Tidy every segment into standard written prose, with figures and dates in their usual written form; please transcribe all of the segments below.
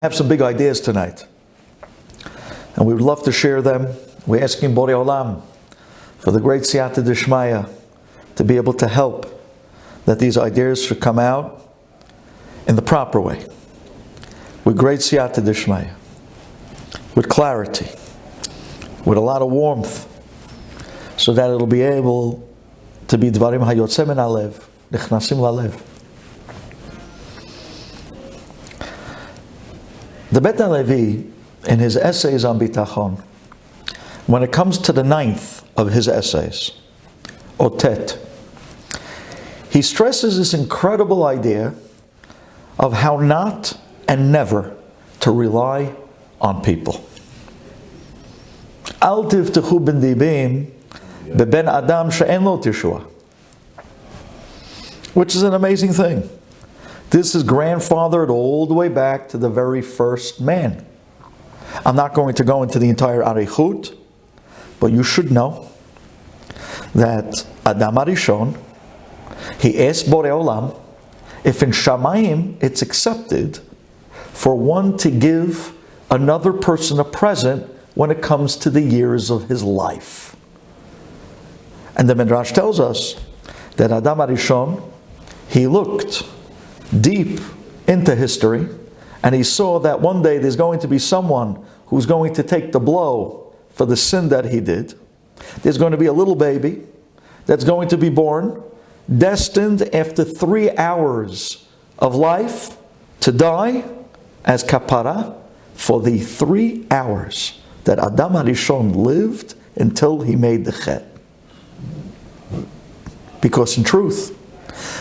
I have some big ideas tonight, and we would love to share them. We're asking Borei Olam for the great Siyata Dishmaya to be able to help that these ideas should come out in the proper way, with great Siyata Dishmaya, with clarity, with a lot of warmth, so that it'll be able to be Dvarim Hayotzem min Halev, Nichnasim Lalev. The Bet Halevi, in his essays on Bitachon, when it comes to the 9th of his essays, Otet, he stresses this incredible idea of how not and never to rely on people. Al tivtechu ben dibim beben adam she'en lo tishua, which is an amazing thing. This is grandfathered all the way back to the very first man. I'm not going to go into the entire Arichut, but you should know that Adam Arishon, he asked Borei Olam if in Shamayim it's accepted for one to give another person a present when it comes to the years of his life. And the Midrash tells us that Adam Arishon, he looked deep into history, and he saw that one day there's going to be someone who's going to take the blow for the sin that he did. There's going to be a little baby that's going to be born, destined after 3 hours of life to die as kapara for the 3 hours that Adam Arishon lived until he made the chet. Because in truth,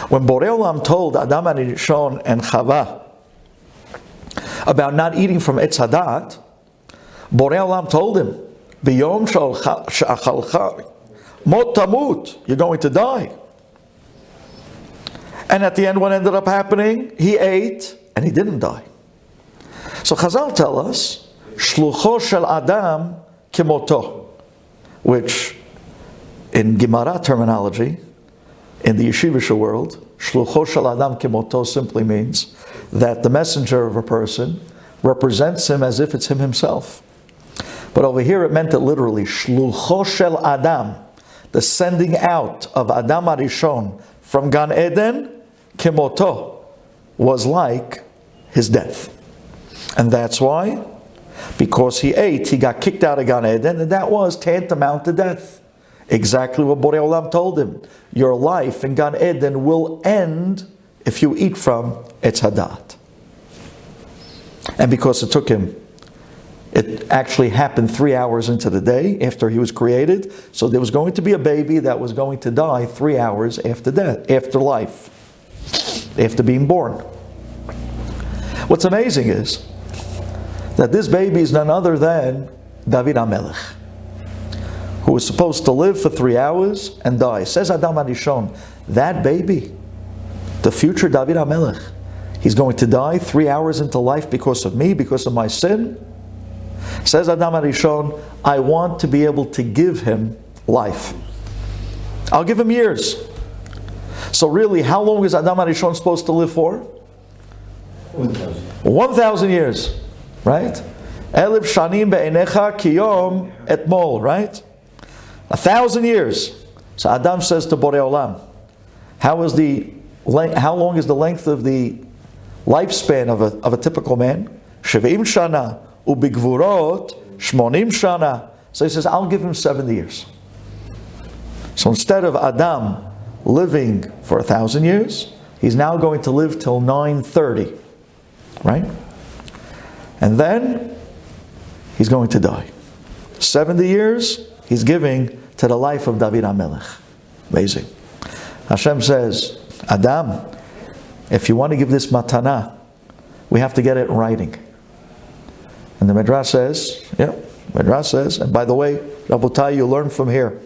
when Borei Olam told Adam Arishon and Chava about not eating from Etz Hadat, Borei Olam told him, "B'yom she'achalcha mot tamut, you're going to die." And at the end, what ended up happening? He ate and he didn't die. So Chazal tell us, "Shlucho shel Adam kemoto," which in Gemara terminology, in the yeshivish world, Shlucho shel Adam kemoto simply means that the messenger of a person represents him as if it's him himself. But over here it meant it literally. Shlucho shel Adam, the sending out of Adam Arishon from Gan Eden, kemoto, was like his death. And that's why, because he ate, he got kicked out of Gan Eden, and that was tantamount to death. Exactly what Borei Olam told him. Your life in Gan Eden will end if you eat from Etz Hadat. And because it took him, it actually happened 3 hours into the day after he was created. So there was going to be a baby that was going to die 3 hours after death, after life, after being born. What's amazing is that this baby is none other than David HaMelech, who was supposed to live for 3 hours and die. Says Adam Arishon, that baby, the future David HaMelech, he's going to die 3 hours into life because of me, because of my sin. Says Adam Arishon, I want to be able to give him life. I'll give him years. So really, how long is Adam Arishon supposed to live for? 1,000 years, right? Elif shanim be'enecha kiyom etmol, right? 1,000 years. So Adam says to Borei Olam, how long is the length of the lifespan of a typical man? 70 shana ubigvurot 80 shana. So he says, I'll give him 70 years. So instead of Adam living for 1,000 years, he's now going to live till 930, right? And then he's going to die. 70 years he's giving to the life of David HaMelech. Amazing. Hashem says, Adam, if you want to give this matana, we have to get it in writing. And the Midrash says, and by the way, Rabotai, you learn from here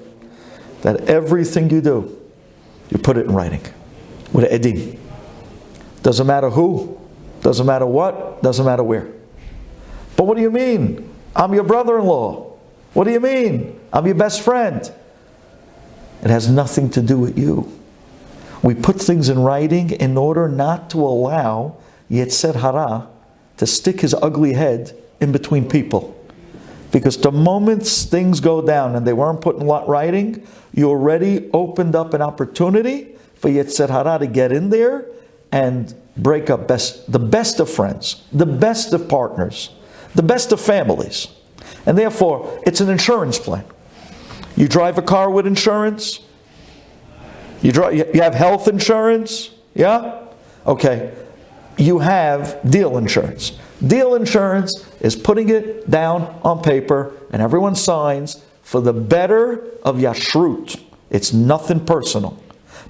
that everything you do, you put it in writing with an edim. Doesn't matter who, doesn't matter what, doesn't matter where. But what do you mean? I'm your brother-in-law. What do you mean? I'm your best friend. It has nothing to do with you. We put things in writing in order not to allow Yetzer Hara to stick his ugly head in between people. Because the moment things go down and they weren't put in writing, you already opened up an opportunity for Yetzer Hara to get in there and break up the best of friends, the best of partners, the best of families. And therefore, it's an insurance plan. You drive a car with insurance? You have health insurance? Yeah? Okay. You have deal insurance. Deal insurance is putting it down on paper and everyone signs for the better of Yashrut. It's nothing personal.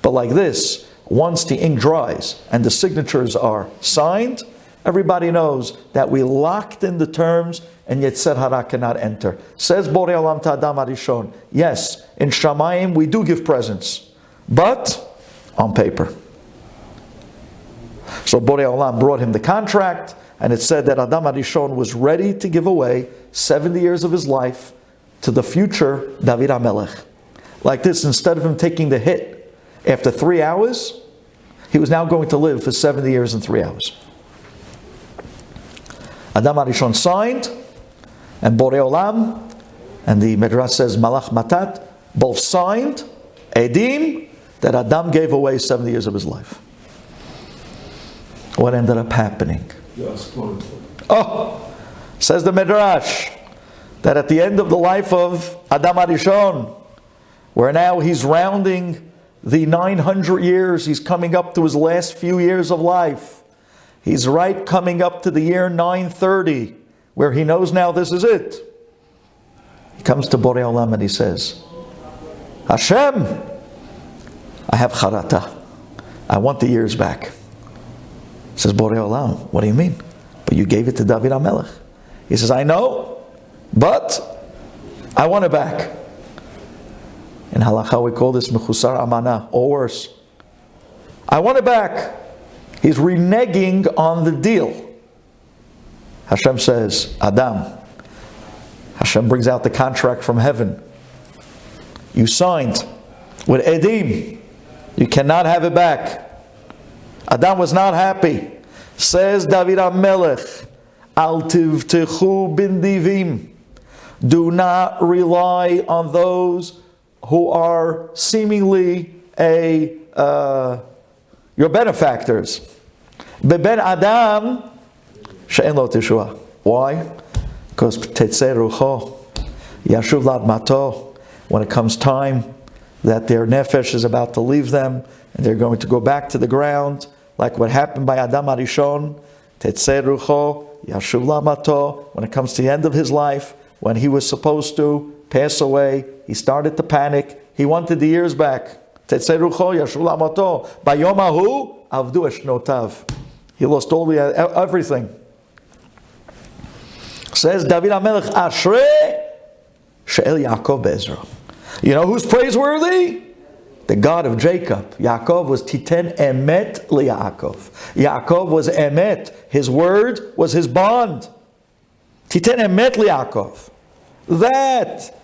But like this, once the ink dries and the signatures are signed, everybody knows that we locked in the terms and Yetzer Hara cannot enter. Says Borei Olam to Adam Harishon, yes, in Shamayim we do give presents, but on paper. So Borei Olam brought him the contract, and it said that Adam Harishon was ready to give away 70 years of his life to the future David HaMelech. Like this, instead of him taking the hit after 3 hours, he was now going to live for 70 years and 3 hours. Adam Harishon signed, and Borei Olam, and the Midrash says Malach Matat, both signed, Edim, that Adam gave away 70 years of his life. What ended up happening? Oh, says the Midrash, that at the end of the life of Adam Harishon, where now he's rounding the 900 years, he's coming up to his last few years of life. He's right coming up to the year 930, where he knows now this is it. He comes to Borei Olam and he says, Hashem, I have charata. I want the years back. Says Borei Olam, what do you mean? But you gave it to David HaMelech. He says, I know, but I want it back. In halakha we call this mechusar amana, or worse. I want it back. He's reneging on the deal. Hashem says, Adam. Hashem brings out the contract from heaven. You signed with Edim. You cannot have it back. Adam was not happy. Says David HaMelech, Al tivtechu b'ndivim. Do not rely on those who are seemingly your benefactors. Beben Adam she'en lo teshua. Why? Because tetzei rucho yashuv ladmato. When it comes time that their nefesh is about to leave them and they're going to go back to the ground, like what happened by Adam Harishon, tetzei rucho yashuv ladmato. When it comes to the end of his life, when he was supposed to pass away, he started to panic. He wanted the years back. Tetzei rucho yashuv ladmato. Bayom hahu avdu eshnotav. He lost everything. Says David HaMelech, Ashrei she'el Yaakov be'ezro. You know who's praiseworthy? The God of Jacob. Yaakov was titen emet liYaakov. Yaakov was emet. His word was his bond. Titen emet liYaakov. That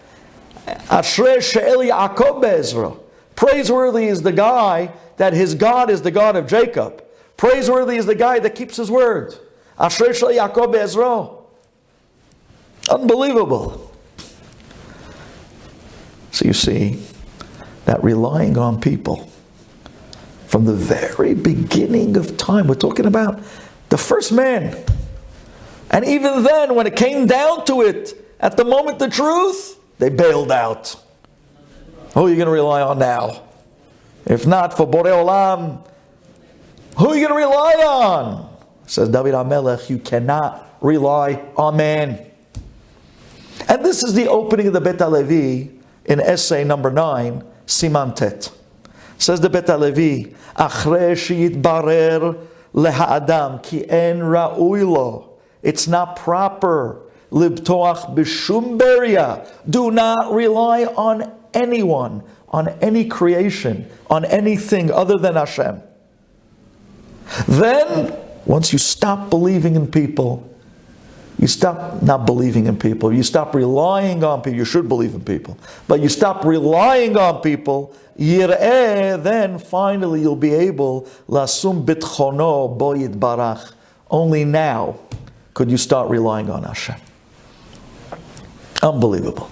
Ashrei she'el Yaakov be'ezro. Praiseworthy is the guy that his God is the God of Jacob. Praiseworthy is the guy that keeps his word. Ashrei she'el Yaakov be'ezro. Unbelievable. So you see that relying on people from the very beginning of time, we're talking about the first man. And even then, when it came down to it, at the moment of truth, they bailed out. Who are you going to rely on now? If not for Borei Olam, who are you going to rely on? Says David HaMelech, you cannot rely on man. And this is the opening of the Bet Halevi in essay number 9, Siman Tet. Says the Bet Halevi, Achrei sheyitbarer leha'adam ki en ra'ui lo. It's not proper. Libtoach b'shum beria. Do not rely on anyone, on any creation, on anything other than Hashem. Then, once you stop believing in people, you stop not believing in people. You stop relying on people. You should believe in people. But you stop relying on people. Yir'eh, then finally you'll be able, lasum bitchono bo yitbarach. Only now could you start relying on Hashem. Unbelievable.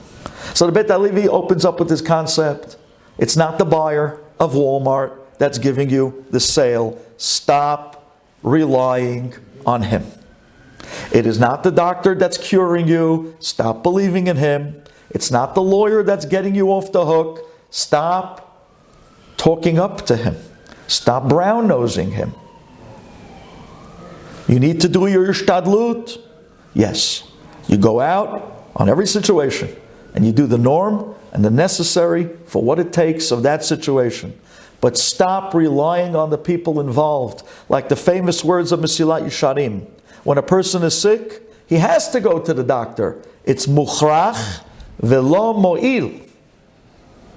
So the Beit Halevi opens up with this concept. It's not the buyer of Walmart that's giving you the sale. Stop relying on him. It is not the doctor that's curing you. Stop believing in him. It's not the lawyer that's getting you off the hook. Stop talking up to him. Stop brown-nosing him. You need to do your ishtadlut. Yes. You go out on every situation and you do the norm and the necessary for what it takes of that situation. But stop relying on the people involved. Like the famous words of Mesilat Yesharim. When a person is sick, he has to go to the doctor. It's mukhrach velo mo'il.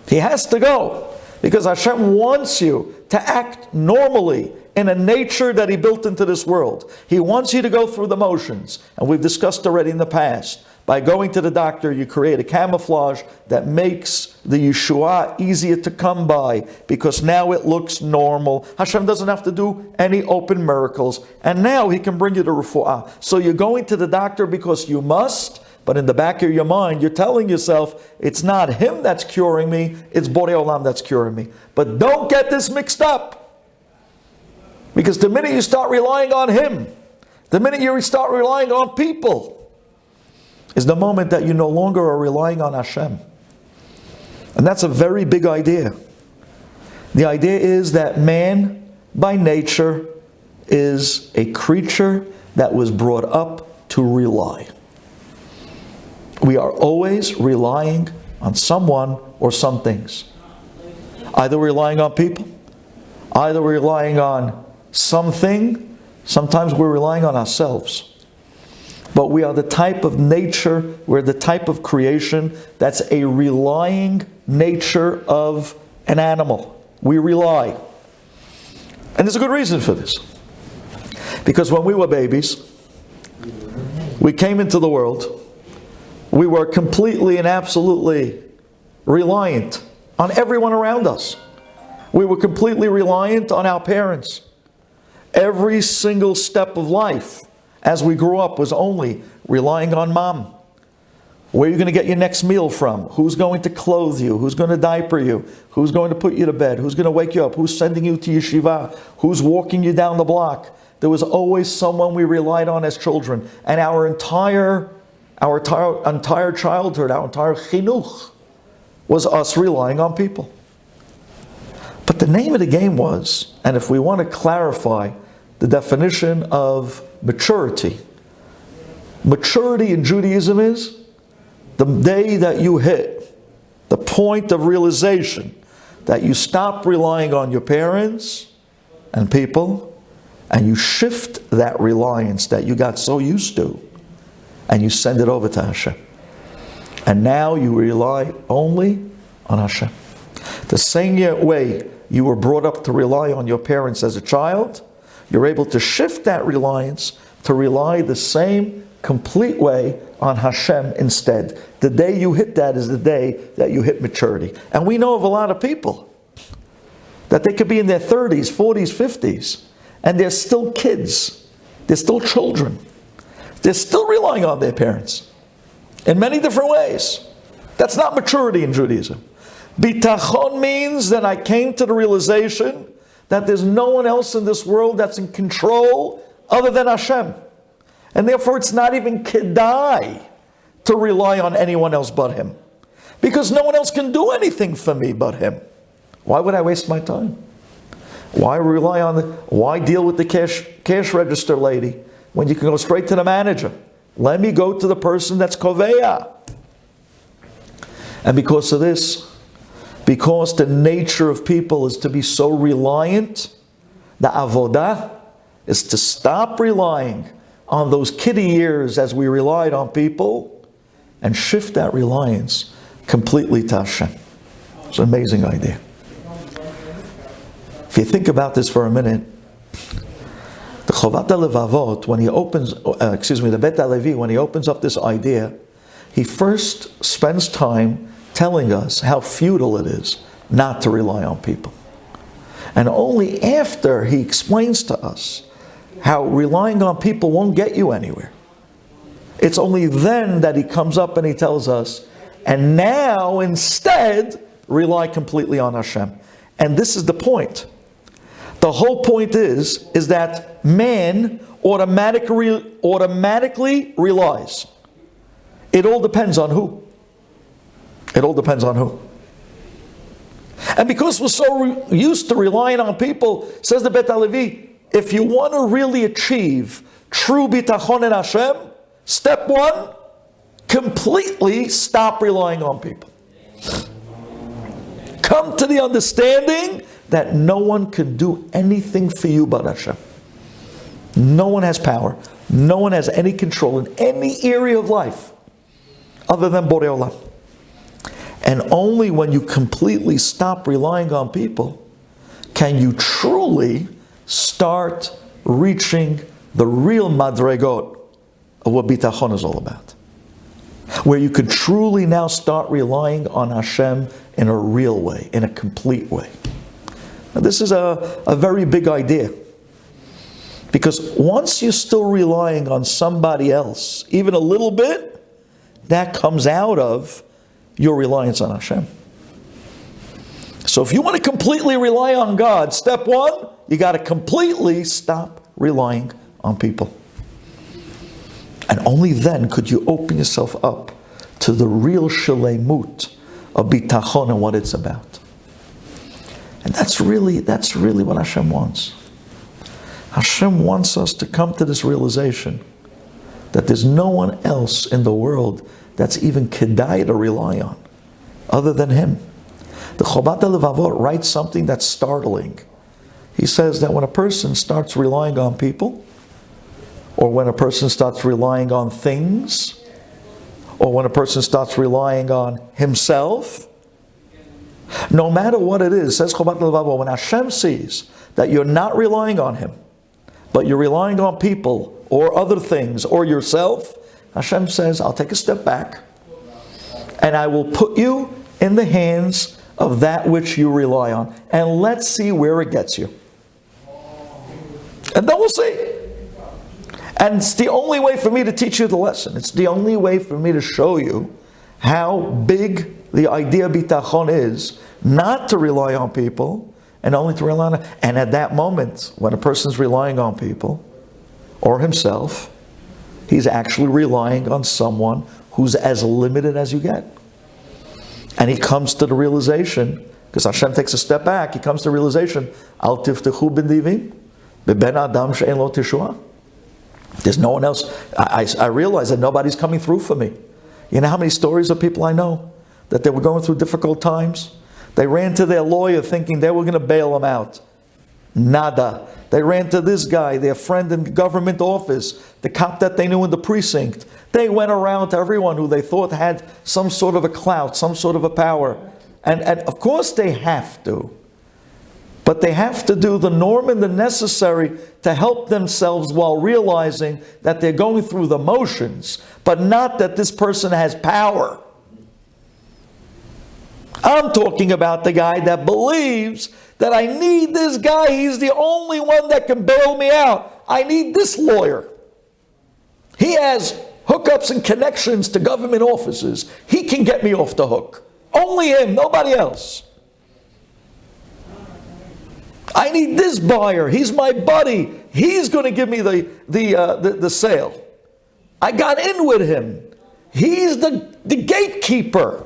He has to go. Because Hashem wants you to act normally in a nature that He built into this world. He wants you to go through the motions. And we've discussed already in the past. By going to the doctor, you create a camouflage that makes the Yeshua easier to come by because now it looks normal. Hashem doesn't have to do any open miracles. And now He can bring you to refuah. So you're going to the doctor because you must, but in the back of your mind, you're telling yourself, it's not Him that's curing me, it's Borei Olam that's curing me. But don't get this mixed up. Because the minute you start relying on Him, the minute you start relying on people, is the moment that you no longer are relying on Hashem. And that's a very big idea. The idea is that man, by nature, is a creature that was brought up to rely. We are always relying on someone or some things. Either relying on people, either relying on something, sometimes we're relying on ourselves. But we are the type of nature, we're the type of creation that's a relying nature of an animal. We rely. And there's a good reason for this. Because when we were babies, we came into the world, we were completely and absolutely reliant on everyone around us. We were completely reliant on our parents. Every single step of life as we grew up was only relying on mom. Where are you going to get your next meal from? Who's going to clothe you? Who's going to diaper you? Who's going to put you to bed? Who's going to wake you up? Who's sending you to yeshiva? Who's walking you down the block? There was always someone we relied on as children. And our entire childhood, our entire chinuch, was us relying on people. But the name of the game was, and if we want to clarify the definition of maturity. Maturity in Judaism is the day that you hit the point of realization that you stop relying on your parents and people and you shift that reliance that you got so used to and you send it over to Hashem. And now you rely only on Hashem. The same way you were brought up to rely on your parents as a child, you're able to shift that reliance to rely the same complete way on Hashem instead. The day you hit that is the day that you hit maturity. And we know of a lot of people that they could be in their 30s, 40s, 50s, and they're still kids. They're still children. They're still relying on their parents in many different ways. That's not maturity in Judaism. Bitachon means that I came to the realization that there's no one else in this world that's in control other than Hashem. And therefore it's not even kedai to rely on anyone else but Him. Because no one else can do anything for me but Him. Why would I waste my time? Why deal with the cash register lady when you can go straight to the manager? Let me go to the person that's koveya. And because of this, because the nature of people is to be so reliant, the avodah is to stop relying on those kiddie years as we relied on people and shift that reliance completely to Hashem. It's an amazing idea. If you think about this for a minute, the Chovat HaLevavot, when he opens, the Beit Halevi, when he opens up this idea, he first spends time telling us how futile it is not to rely on people. And only after he explains to us how relying on people won't get you anywhere, it's only then that he comes up and he tells us, and now instead, rely completely on Hashem. And this is the point. The whole point is that man automatically relies. It all depends on who. It all depends on who. And because we're so used to relying on people, says the Bet Halevi, if you want to really achieve true bitachon in Hashem, step one, completely stop relying on people. Come to the understanding that no one can do anything for you but Hashem. No one has power. No one has any control in any area of life other than Borei Olam. And only when you completely stop relying on people can you truly start reaching the real madregot of what bitachon is all about. Where you could truly now start relying on Hashem in a real way, in a complete way. Now, this is a very big idea. Because once you're still relying on somebody else, even a little bit, that comes out of your reliance on Hashem. So if you want to completely rely on God, step one, you got to completely stop relying on people. And only then could you open yourself up to the real shaleimut of bitachon and what it's about. And that's really what Hashem wants. Hashem wants us to come to this realization that there's no one else in the world that's even kedai to rely on other than Him. The Chobat HaLevavot writes something that's startling. He says that when a person starts relying on people, or when a person starts relying on things, or when a person starts relying on himself, no matter what it is, says Chobat HaLevavot, when Hashem sees that you're not relying on Him, but you're relying on people, or other things, or yourself, Hashem says, I'll take a step back, and I will put you in the hands of that which you rely on, and let's see where it gets you. And then we'll see. And it's the only way for me to teach you the lesson. It's the only way for me to show you how big the idea of bitachon is, not to rely on people, and only to rely on. And at that moment, when a person's relying on people, or himself, he's actually relying on someone who's as limited as you get. And he comes to the realization, because Hashem takes a step back, he comes to the realization, Al tiftechu b'divim, b'ben adam she'en lo teshua. There's no one else. I realize that nobody's coming through for me. You know how many stories of people I know that they were going through difficult times? They ran to their lawyer thinking they were going to bail them out. Nada. They ran to this guy, their friend in the government office, the cop that they knew in the precinct. They went around to everyone who they thought had some sort of a clout, some sort of a power. And of course they have to. But they have to do the norm and the necessary to help themselves while realizing that they're going through the motions, but not that this person has power. I'm talking about the guy that believes that I need this guy, he's the only one that can bail me out. I need this lawyer. He has hookups and connections to government offices. He can get me off the hook. Only him, nobody else. I need this buyer. He's my buddy. He's going to give me the sale. I got in with him. He's the gatekeeper.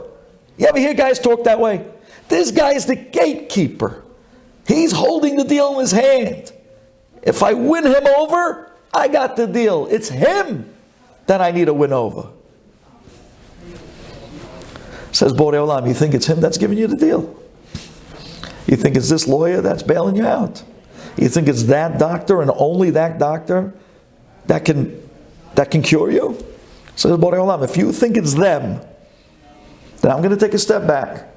You ever hear guys talk that way? This guy is the gatekeeper. He's holding the deal in his hand. If I win him over, I got the deal. It's him that I need to win over. Says Borei Olam, you think it's him that's giving you the deal? You think it's this lawyer that's bailing you out? You think it's that doctor and only that doctor that can cure you? Says Borei Olam, if you think it's them, then I'm going to take a step back,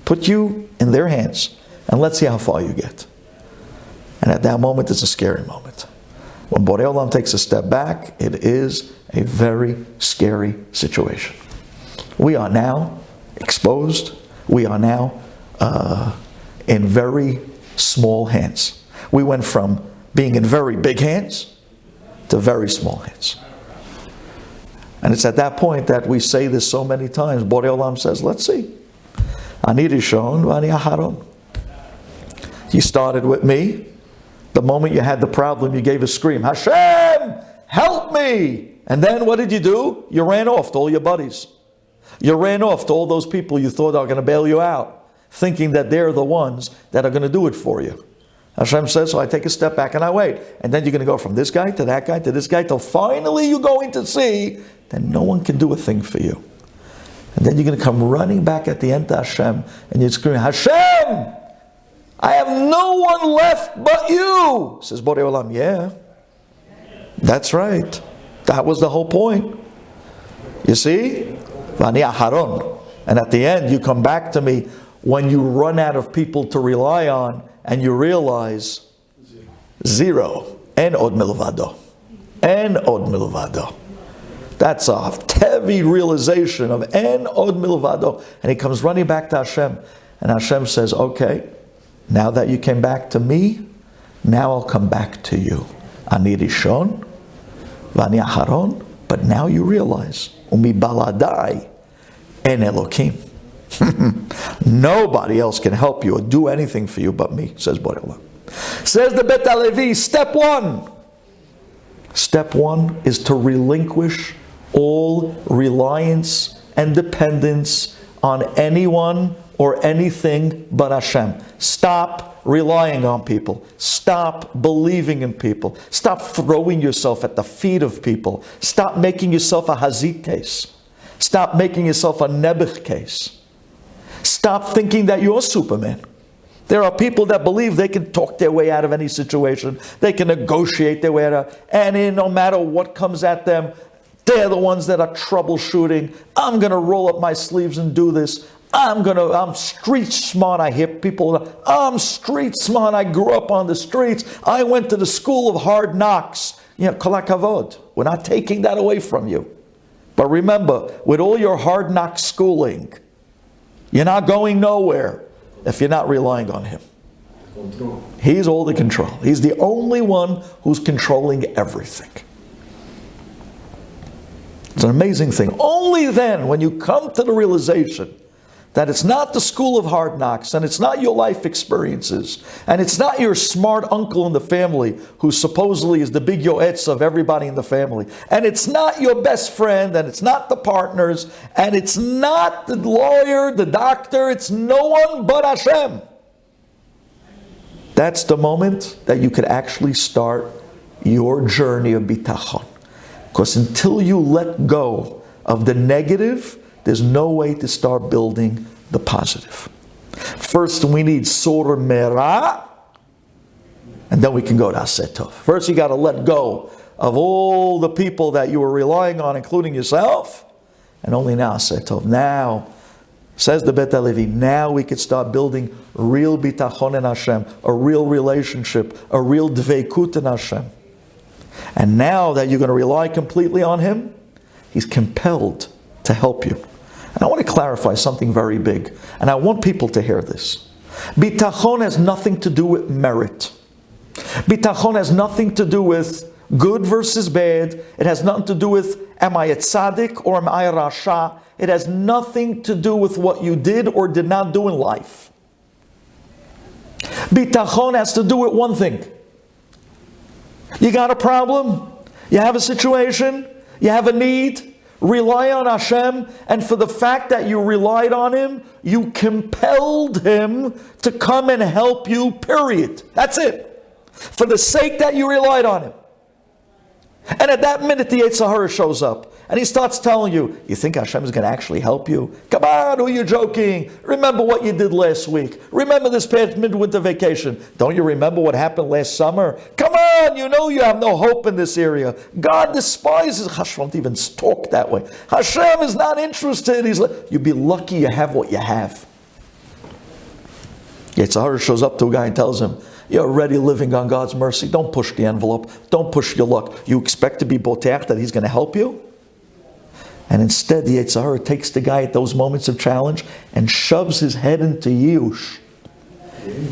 put you in their hands, and let's see how far you get. And at that moment, it's a scary moment. When Borei Olam takes a step back, it is a very scary situation. We are now exposed. We are now in very small hands. We went from being in very big hands to very small hands. And it's at that point that we say this so many times. Borei Olam says, let's see. Ani Rishon v'ani Aharon. You started with me. The moment you had the problem, you gave a scream, Hashem, help me! And then what did you do? You ran off to all your buddies. You ran off to all those people you thought are going to bail you out, thinking that they're the ones that are going to do it for you. Hashem says, so I take a step back and I wait. And then you're going to go from this guy to that guy to this guy till finally you're going to see that no one can do a thing for you. And then you're going to come running back at the end to Hashem and you're screaming, Hashem! I have no one left but you! Says Borei Olam, yeah. That's right. That was the whole point. You see? Vani Aharon. And at the end, you come back to me when you run out of people to rely on and you realize zero. En od milvado. En od milvado. That's a heavy realization of en od milvado. And he comes running back to Hashem. And Hashem says, okay, now that you came back to me, now I'll come back to you. Ani Rishon, Vani Aharon. But now you realize, Umi baladai en Elokim. Nobody else can help you or do anything for you but me, says Borei Olam. Says the Bet Halevi, step one. Step one is to relinquish all reliance and dependence on anyone or anything but Hashem. Stop relying on people. Stop believing in people. Stop throwing yourself at the feet of people. Stop making yourself a Hazit case. Stop making yourself a Nebuch case. Stop thinking that you're Superman. There are people that believe they can talk their way out of any situation. They can negotiate their way out of, and no matter what comes at them, they're the ones that are troubleshooting. I'm going to roll up my sleeves and do this. I'm street smart. I hear people, I'm street smart. I grew up on the streets. I went to the school of hard knocks. You know, kol hakavod. We're not taking that away from you. But remember, with all your hard knock schooling, you're not going nowhere if you're not relying on Him. He's all the control. He's the only one who's controlling everything. It's an amazing thing. Only then, when you come to the realization that it's not the school of hard knocks, and it's not your life experiences, and it's not your smart uncle in the family who supposedly is the big yoetz of everybody in the family, and it's not your best friend, and it's not the partners, and it's not the lawyer, the doctor, it's no one but Hashem. That's the moment that you could actually start your journey of bitachon. Because until you let go of the negative, there's no way to start building the positive. First, we need sur mera, and then we can go to asetov. First, you got to let go of all the people that you were relying on, including yourself, and only now asetov. Now, says the Bet Halevi, now we can start building real bitachon in Hashem, a real relationship, a real dveikut in Hashem. And now that you're going to rely completely on Him, He's compelled to help you. And I want to clarify something very big, and I want people to hear this. Bitachon has nothing to do with merit. Bitachon has nothing to do with good versus bad. It has nothing to do with, am I a tzaddik or am I a rasha? It has nothing to do with what you did or did not do in life. Bitachon has to do with one thing. You got a problem, you have a situation, you have a need, rely on Hashem, and for the fact that you relied on Him, you compelled Him to come and help you, period. That's it. For the sake that you relied on Him. And at that minute, the Yetzer Hara shows up. And he starts telling you, you think Hashem is going to actually help you? Come on, who are you joking? Remember what you did last week. Remember this past midwinter vacation. Don't you remember what happened last summer? Come on, you know you have no hope in this area. God despises. Hashem won't even talk that way. Hashem is not interested. He's like, you'd be lucky you have what you have. Yetzer Hara shows up to a guy and tells him, you're already living on God's mercy. Don't push the envelope. Don't push your luck. You expect to be boteach that He's going to help you? And instead, the Yetzer Hara takes the guy at those moments of challenge and shoves his head into Yush.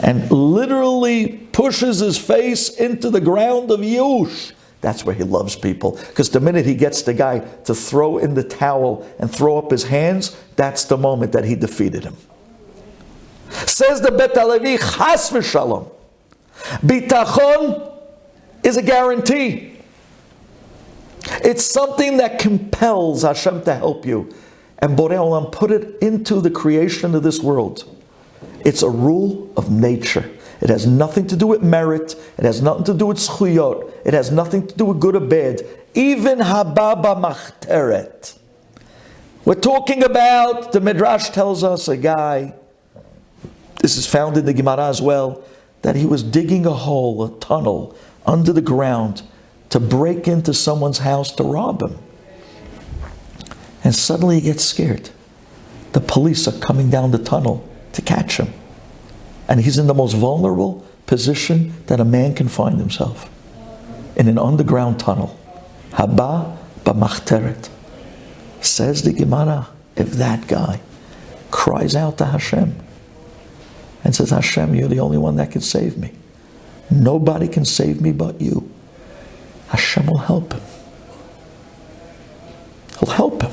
And literally pushes his face into the ground of Yush. that's where he loves people. Because the minute he gets the guy to throw in the towel and throw up his hands, that's the moment that he defeated him. Says the Bet Halevi, Chas v'Shalom, Bitachon is a guarantee. It's something that compels Hashem to help you. And Borei Olam put it into the creation of this world. It's a rule of nature. It has nothing to do with merit. It has nothing to do with zchuyot. It has nothing to do with good or bad. Even hababa machteret. We're talking about, the Midrash tells us, a guy, this is found in the Gemara as well, that he was digging a hole, a tunnel, under the ground to break into someone's house to rob him. And suddenly he gets scared. The police are coming down the tunnel to catch him. And he's in the most vulnerable position that a man can find himself. In an underground tunnel. Haba b'machteret. Says the Gemara, if that guy cries out to Hashem and says, Hashem, you're the only one that can save me. Nobody can save me but you. Hashem will help him. He'll help him.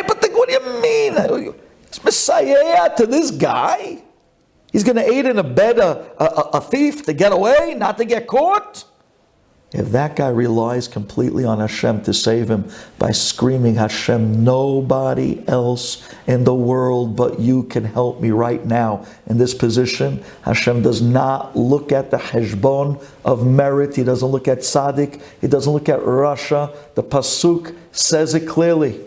But what do you mean? It's Messiah to this guy? He's going to aid and abet a thief to get away, not to get caught? If that guy relies completely on Hashem to save him by screaming, Hashem, nobody else in the world but you can help me right now in this position. Hashem does not look at the heshbon of merit. He doesn't look at tzaddik. He doesn't look at rasha. The pasuk says it clearly.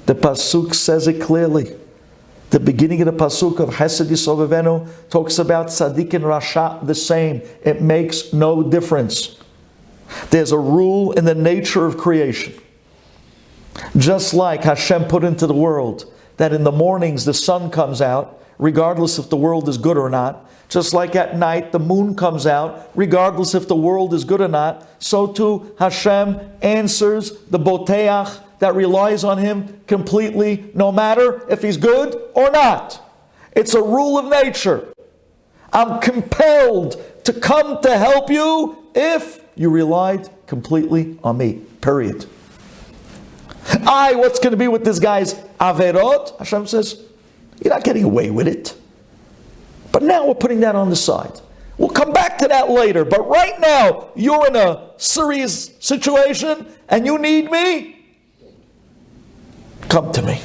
The pasuk says it clearly. The beginning of the pasuk of Hesed Yisovevenu talks about tzaddik and rasha the same. It makes no difference. There's a rule in the nature of creation. Just like Hashem put into the world that in the mornings the sun comes out, regardless if the world is good or not. Just like at night the moon comes out, regardless if the world is good or not. So too Hashem answers the boteach that relies on him completely, no matter if he's good or not. It's a rule of nature. I'm compelled to come to help you if you relied completely on me. Period. What's going to be with this guy's averot? Hashem says, you're not getting away with it. But now we're putting that on the side. We'll come back to that later. But right now, you're in a serious situation and you need me. Come to me.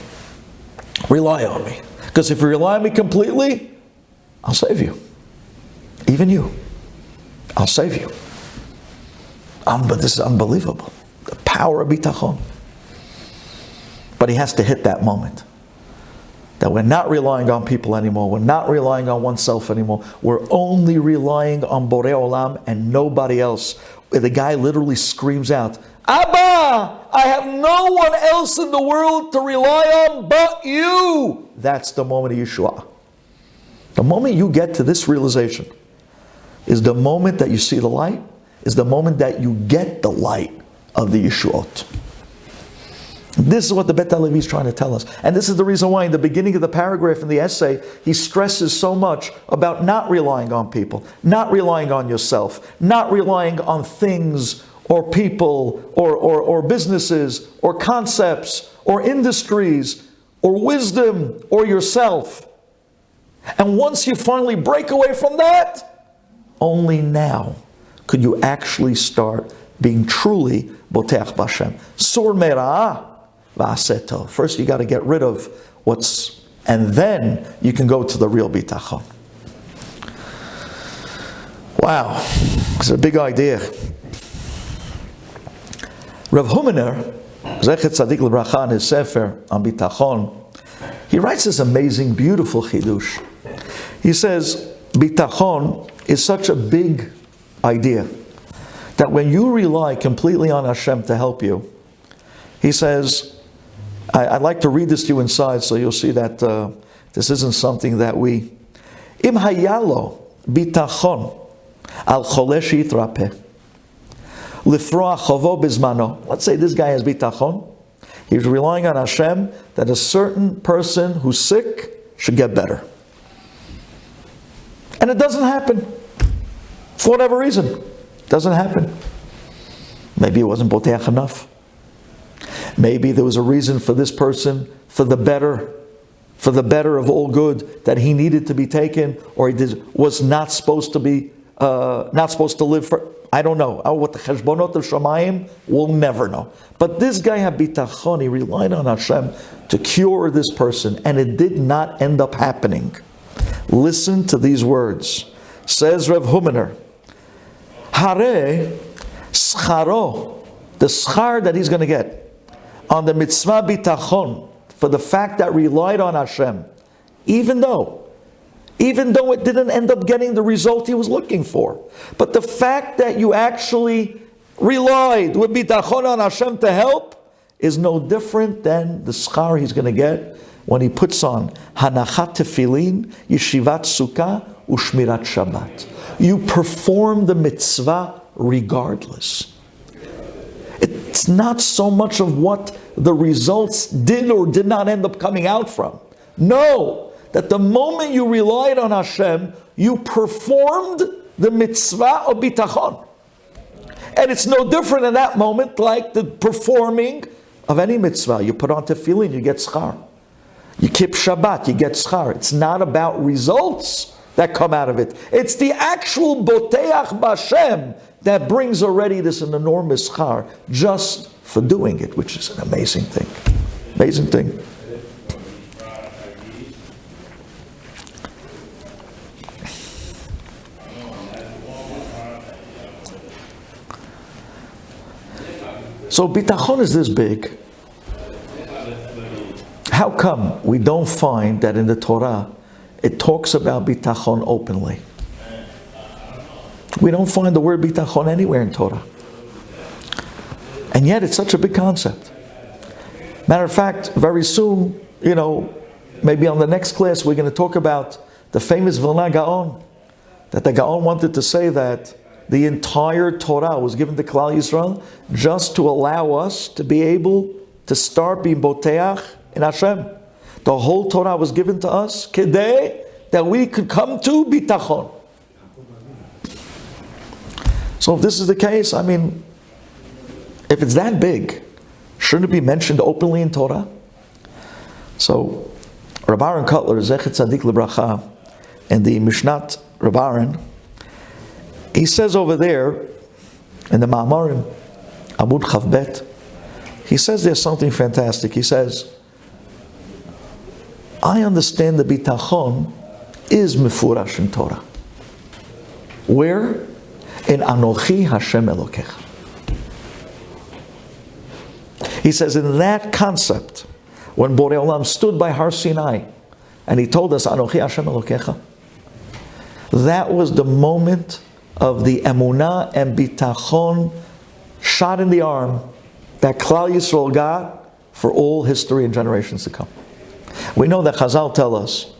Rely on me. Because if you rely on me completely, I'll save you. Even you. I'll save you. But this is unbelievable. The power of Bitachon. But he has to hit that moment. That we're not relying on people anymore. We're not relying on oneself anymore. We're only relying on Borei Olam and nobody else. The guy literally screams out, Abba, I have no one else in the world to rely on but you. That's the moment of Yeshua. The moment you get to this realization is the moment that you see the light, is the moment that you get the light of the Yeshuot. This is what the Bet Halevi is trying to tell us. And this is the reason why in the beginning of the paragraph in the essay, he stresses so much about not relying on people, not relying on yourself, not relying on things or people or businesses or concepts or industries or wisdom or yourself. And once you finally break away from that, only now could you actually start being truly Boteach B'Hashem. Sur mera'ah v'aseto. First you got to get rid of and then you can go to the real Bitachon. Wow, it's a big idea. Rav Humener, Zechet Tzadik L'Bracha, in his Sefer on Bitachon, he writes this amazing, beautiful chidush. He says, Bitachon is such a big idea that when you rely completely on Hashem to help you, he says, I'd like to read this to you inside so you'll see that this isn't something that we... Im hayalo bitachon al chole shitrapeh lifroa chovo bizmano. Let's say this guy has bitachon. He's relying on Hashem that a certain person who's sick should get better. And it doesn't happen. For whatever reason, doesn't happen. Maybe it wasn't boteach enough. Maybe there was a reason for this person, for the better of all good, that he needed to be taken, or was not supposed to live for. I don't know. What the cheshbonot of Shamayim, we'll never know. But this guy had bitachon. He relied on Hashem to cure this person, and it did not end up happening. Listen to these words. Says Rev Humener, Hare scharo, the schar that he's going to get on the mitzvah bitachon, for the fact that relied on Hashem, even though it didn't end up getting the result he was looking for. But the fact that you actually relied with bitachon on Hashem to help is no different than the schar he's going to get when he puts on hanachat tefillin, yeshivat sukkah, ushmirat Shabbat. You perform the mitzvah regardless. It's not so much of what the results did or did not end up coming out from. No, that the moment you relied on Hashem, you performed the mitzvah of bitachon. And it's no different in that moment like the performing of any mitzvah. You put on tefillin, you get schar. You keep Shabbat, you get schar. It's not about results that come out of it. It's the actual boteach b'Hashem that brings already this an enormous schar just for doing it, which is an amazing thing. Amazing thing. So bitachon is this big. How come we don't find that in the Torah it talks about bitachon openly? We don't find the word bitachon anywhere in Torah. And yet it's such a big concept. Matter of fact, very soon, maybe on the next class, we're going to talk about the famous Vilna Gaon. That the Gaon wanted to say that the entire Torah was given to Klal Yisrael just to allow us to be able to start being boteach in Hashem. The whole Torah was given to us kedei, that we could come to bitachon. So if this is the case, if it's that big, shouldn't it be mentioned openly in Torah? So Rabbi Aaron Kotler, Zechet Tzadik Lebracha, in the Mishnat Rabbi Aaron, he says over there in the Ma'amarim, Amud Chavbet, he says there's something fantastic. He says, I understand the bitachon is mefurash in Torah. Where? In Anochi Hashem Elokecha. He says in that concept, when Borei Olam stood by Har Sinai and he told us Anochi Hashem Elokecha, that was the moment of the emunah and bitachon shot in the arm that Klal Yisrael got for all history and generations to come. We know that Chazal tell us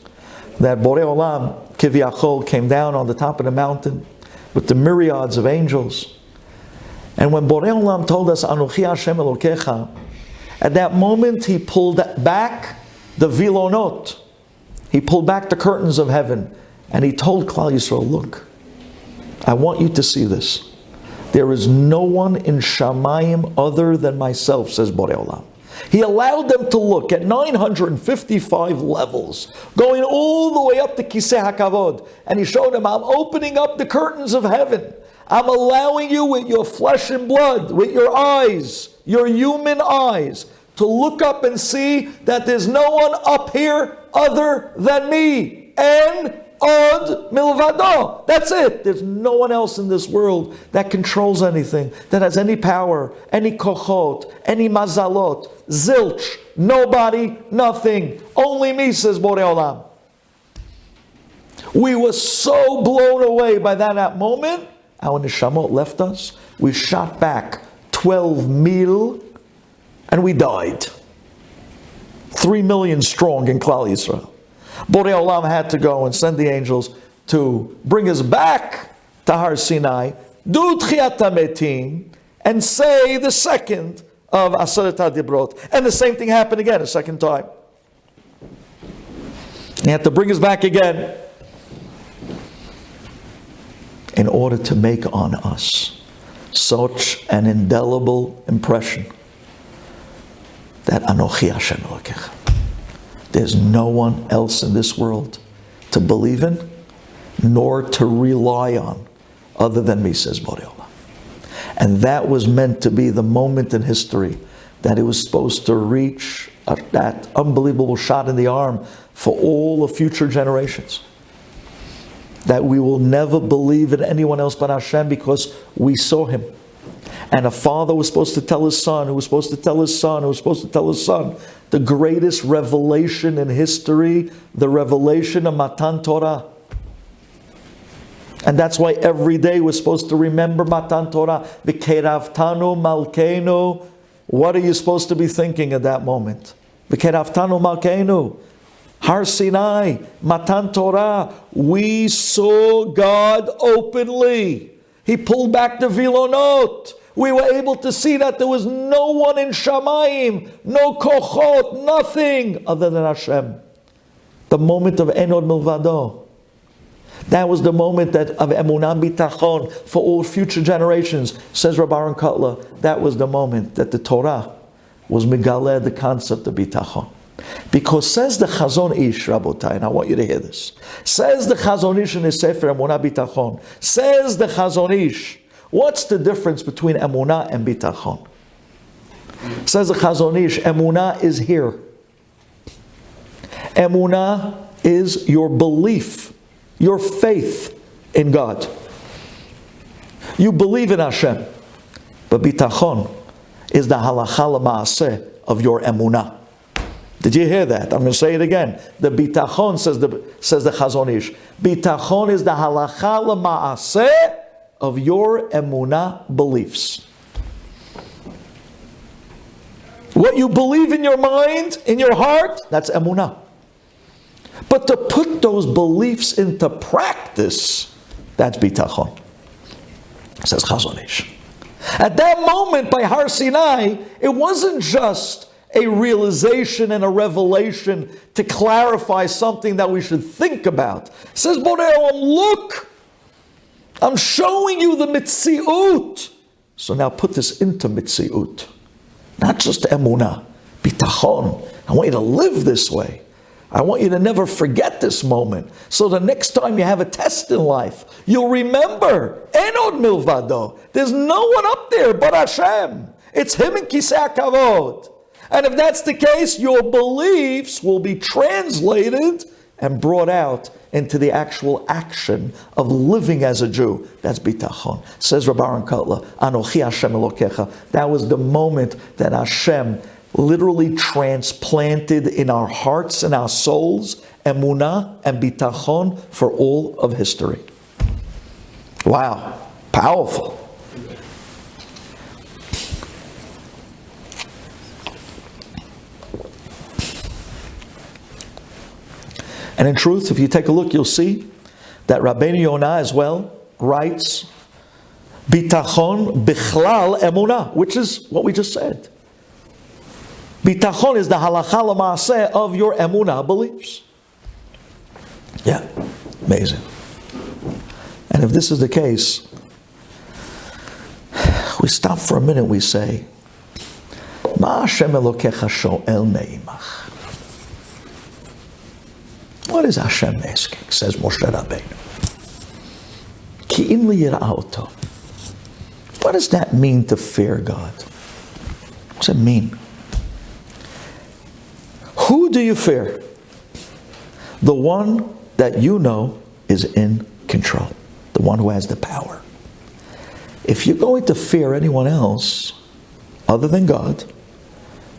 that Borei Olam, Kivyachol, came down on the top of the mountain with the myriads of angels. And when Borei Olam told us, Anochi Hashem Elokecha, at that moment he pulled back the vilonot. He pulled back the curtains of heaven. And he told Klal Yisrael, look, I want you to see this. There is no one in Shamayim other than myself, says Borei Olam. He allowed them to look at 955 levels, going all the way up to Kisei HaKavod. And he showed them, I'm opening up the curtains of heaven. I'm allowing you with your flesh and blood, with your eyes, your human eyes, to look up and see that there's no one up here other than me. And Od milvado. That's it. There's no one else in this world that controls anything, that has any power, any kochot, any mazalot, zilch, nobody, nothing. Only me, says Borei Olam. We were so blown away by that moment. Our neshamot left us. We shot back 12 mil and we died. 3 million strong in Klal Yisrael. Borei Olam had to go and send the angels to bring us back to Har Sinai, do Tchiat HaMetim, and say the second of Aseret HaDibrot. And the same thing happened again a second time. He had to bring us back again. in order to make on us such an indelible impression that Anochi Hashem Elokecha. There's no one else in this world to believe in, nor to rely on, other than me, says Borei Olam. And that was meant to be the moment in history that it was supposed to reach that unbelievable shot in the arm for all the future generations. That we will never believe in anyone else but Hashem because we saw Him. And a father was supposed to tell his son, who was supposed to tell his son, who was supposed to tell his son, the greatest revelation in history, the revelation of Matan Torah. And that's why every day we're supposed to remember Matan Torah. V'keravtanu malkeinu. What are you supposed to be thinking at that moment? V'keravtanu malkeinu. Har Sinai, Matan Torah. We saw God openly. He pulled back the vilonot. We were able to see that there was no one in Shamayim, no kochot, nothing other than Hashem. The moment of Enod Milvado. That was the moment of Emunah Bitachon for all future generations. Says Rabbi Aaron Kotler, that was the moment that the Torah was megaleh the concept of Bitachon. Because says the Chazon Ish, Rabotai, and I want you to hear this. Says the Chazon Ish in his Sefer Emunah Bitachon. Says the Chazon Ish, what's the difference between Emunah and Bitachon? Says the Chazon Ish, Emunah is here. Emunah is your belief, your faith in God. You believe in Hashem. But Bitachon is the halakha l'maaseh of your emunah. Did you hear that? I'm going to say it again. The Bitachon, says the Chazon Ish, Bitachon is the halakha l'maaseh of your emunah beliefs. What you believe in your mind, in your heart, that's emunah. But to put those beliefs into practice, that's Bitachon, says Chazon Ish. At that moment by Har Sinai, it wasn't just a realization and a revelation to clarify something that we should think about. It says Borei Olam, look, I'm showing you the mitziut. So now put this into mitziut. Not just emunah, bitachon. I want you to live this way. I want you to never forget this moment. So the next time you have a test in life, you'll remember, Enod milvado. There's no one up there but Hashem. It's Him and Kisei HaKavod. And if that's the case, your beliefs will be translated and brought out into the actual action of living as a Jew. That's bitachon. Says Rabbi Aaron Kotler, Anochi Hashem Elokecha. That was the moment that Hashem literally transplanted in our hearts and our souls emunah and bitachon for all of history. Wow, powerful. And in truth, if you take a look, you'll see that Rabbeinu Yonah as well writes bitachon bichlal emunah, which is what we just said. Bitachon is the halakha l'maaseh of your emunah beliefs. Yeah, amazing. And if this is the case, we stop for a minute, we say, Ma Hashem Elokecha sho'el me'imach. What is Hashem asking? Says Moshe Rabbeinu. Ki'im liyira'oto. What does that mean to fear God? What does it mean? Who do you fear? The one that you know is in control. The one who has the power. If you're going to fear anyone else other than God,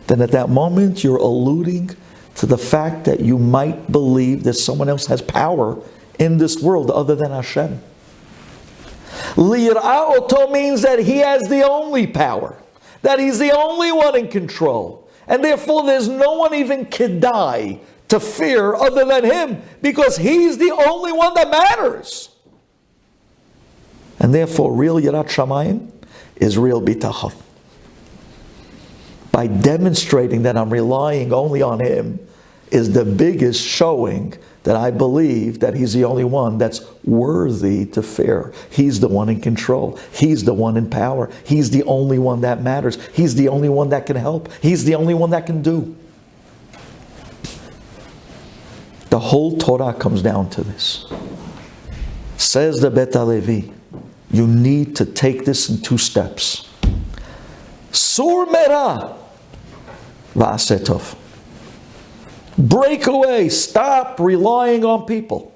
then at that moment you're alluding to the fact that you might believe that someone else has power in this world other than Hashem. Liyira'oto means that He has the only power, that He's the only one in control, and therefore there's no one even kedai to fear other than Him, because He's the only one that matters. And therefore real Yirat Shamayim is real bitachon. By demonstrating that I'm relying only on Him is the biggest showing that I believe that He's the only one that's worthy to fear. He's the one in control. He's the one in power. He's the only one that matters. He's the only one that can help. He's the only one that can do. The whole Torah comes down to this. Says the Bet Halevi, you need to take this in 2 steps. Sur mera va'asetov. Break away. Stop relying on people.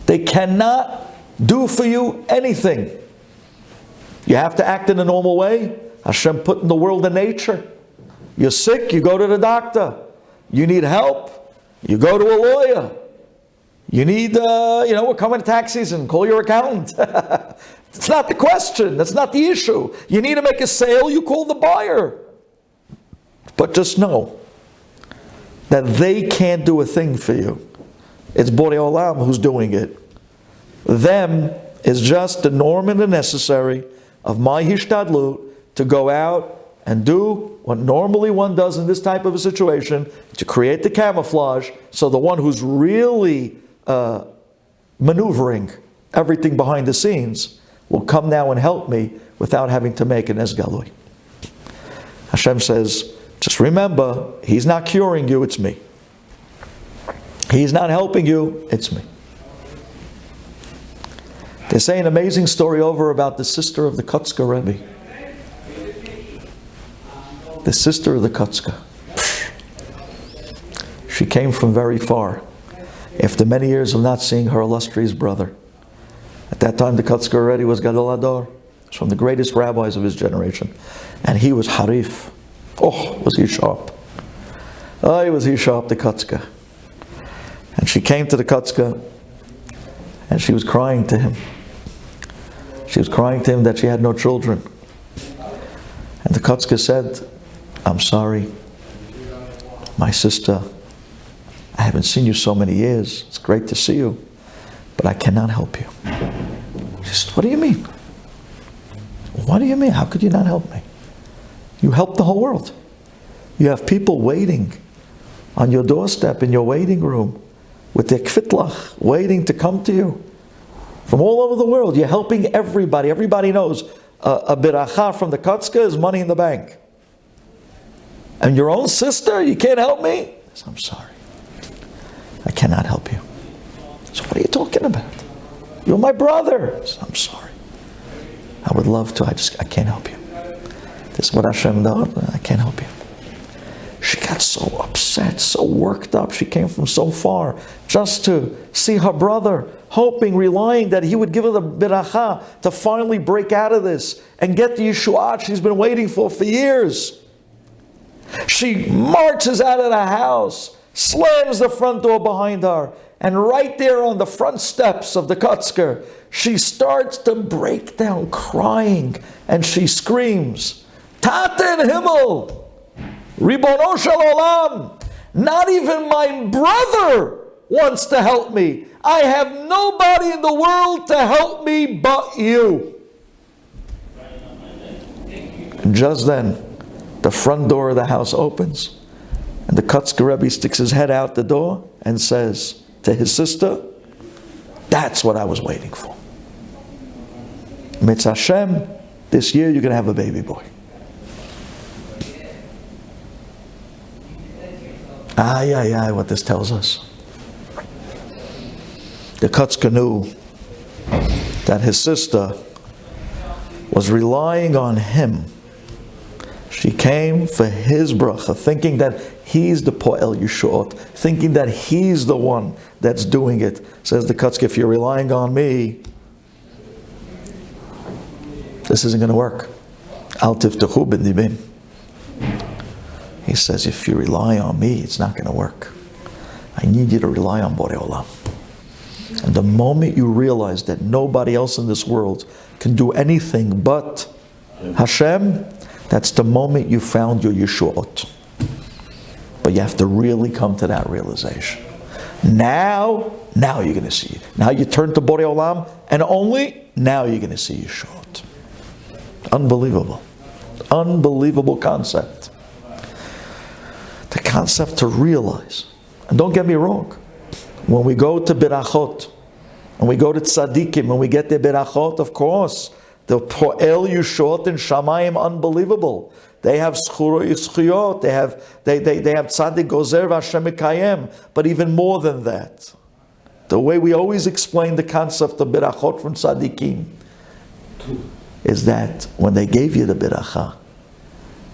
They cannot do for you anything. You have to act in a normal way. Hashem put in the world and nature. You're sick, you go to the doctor. You need help, you go to a lawyer. You need, we're coming to tax season, call your accountant. It's not the question, that's not the issue. You need to make a sale, you call the buyer. But just know that they can't do a thing for you. It's Borei Olam who's doing it. Them is just the norm and the necessary of my hishtadlut to go out and do what normally one does in this type of a situation, to create the camouflage, so the one who's really maneuvering everything behind the scenes will come now and help me without having to make an esgalui. Hashem says, just remember, He's not curing you, it's me. He's not helping you, it's me. They say an amazing story over about the sister of the Kotzker Rebbe. The sister of the Kotzker. She came from very far. After many years of not seeing her illustrious brother. At that time the Kotzker already was Gadol Hador. He was from the greatest rabbis of his generation. And he was Harif. Oh, was he sharp. Oh, was he sharp, the Kotzker. And she came to the Kotzker and she was crying to him. She was crying to him that she had no children. And the Kotzker said, I'm sorry, my sister, I haven't seen you so many years. It's great to see you, but I cannot help you. She said, what do you mean? What do you mean? How could you not help me? You help the whole world. You have people waiting on your doorstep in your waiting room with their kvitlach, waiting to come to you. From all over the world, you're helping everybody. Everybody knows a biracha from the Kotzker is money in the bank. And your own sister, you can't help me? I'm sorry. I cannot help you. So what are you talking about? You're my brother. I'm sorry. I would love to, I can't help you. This is what Hashem does, I can't help you. She got so upset, so worked up. She came from so far just to see her brother, hoping, relying that he would give her the biracha to finally break out of this and get the Yeshuat she's been waiting for years. She marches out of the house, slams the front door behind her, and right there on the front steps of the Kotzker, she starts to break down crying, and she screams, Taten Himmel, Ribono Shel Olam, not even my brother wants to help me. I have nobody in the world to help me but you. And just then, the front door of the house opens, and the Kotzker Rebbe sticks his head out the door and says to his sister, that's what I was waiting for. Mitz Hashem, this year you're going to have a baby boy. What this tells us. The Kotzker knew that his sister was relying on him. She came for his bracha, thinking that he's the Po'el Yeshuot, thinking that he's the one that's doing it. Says the Kotzker, if you're relying on me, this isn't going to work. Al tiftachu b'dibim. He says, if you rely on me, it's not going to work. I need you to rely on Borei Olam. And the moment you realize that nobody else in this world can do anything but Hashem, that's the moment you found your Yeshuot. But you have to really come to that realization. Now you're going to see it. Now you turn to Borei Olam, and only now you're going to see Yeshuot. Unbelievable. Unbelievable concept. The concept to realize. And don't get me wrong. When we go to Birachot, and we go to tzaddikim, and we get their berachot, of course. The po'el yushot in shamayim, unbelievable. They have schuyot, they have tzaddik gozer v'Hashem mekayem. But even more than that, the way we always explain the concept of berachot from tzaddikim is that when they gave you the beracha,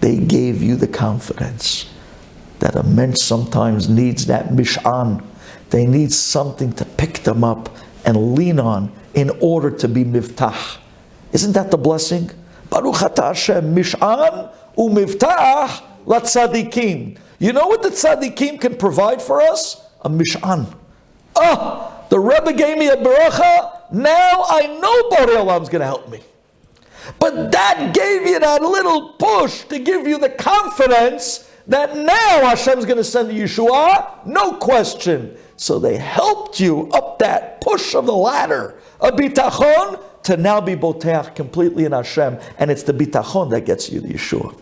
they gave you the confidence that a mensch sometimes needs that mish'an. They need something to pick them up and lean on in order to be miftah. Isn't that the blessing? Baruch atah Hashem, mish'an u'miftah latzadikim. You know what the tzadikim can provide for us? A mish'an. The Rebbe gave me a beracha, now I know Borei Olam's going to help me. But that gave you that little push to give you the confidence that now Hashem's going to send you Yeshua, no question. So they helped you up that push of the ladder of Bitachon to now be boteach completely in Hashem. And it's the Bitachon that gets you the Yeshua.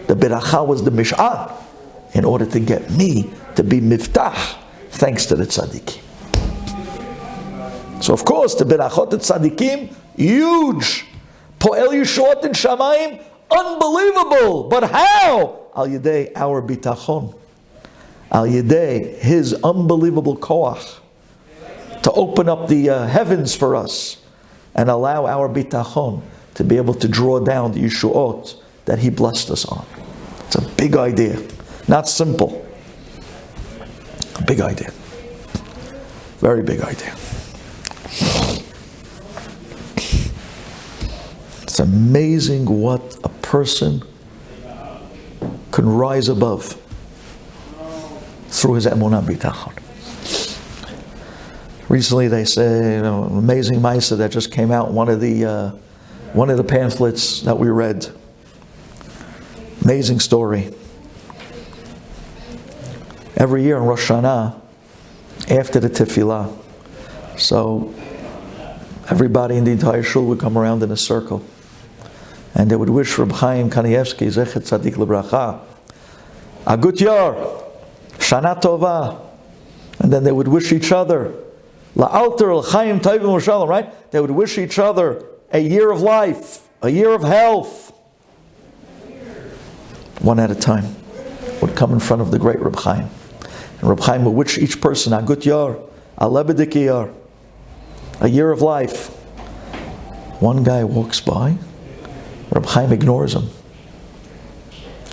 The Beracha was the Mish'an in order to get me to be Miftah, thanks to the Tzaddikim. So of course the Berachot at Tzaddikim, huge. Po'el Yeshuot in Shamayim, unbelievable. But how? Al Yedei our Bitachon. Al Yedei his unbelievable koach to open up the heavens for us and allow our Bitachon to be able to draw down the Yeshuot that he blessed us on. It's a big idea. Not simple. A big idea. Very big idea. It's amazing what a person can rise above through his emunah bitachon. Recently, they say, an amazing ma'aseh that just came out. One of the pamphlets that we read. Amazing story. Every year in Rosh Hashanah, after the tefillah, so everybody in the entire shul would come around in a circle, and they would wish Reb Chaim Kanievsky, Zechet Tzadik Lebracha, Agut Yor, Shana Tova, and then they would wish each other, La'alter L'Chaim Tovim U'Shalom, right? They would wish each other a year of life, a year of health. One at a time would come in front of the great Reb Chaim, and Reb Chaim would wish each person Agut Yor, Alebedik Yor, a year of life. One guy walks by, Reb Chaim ignores him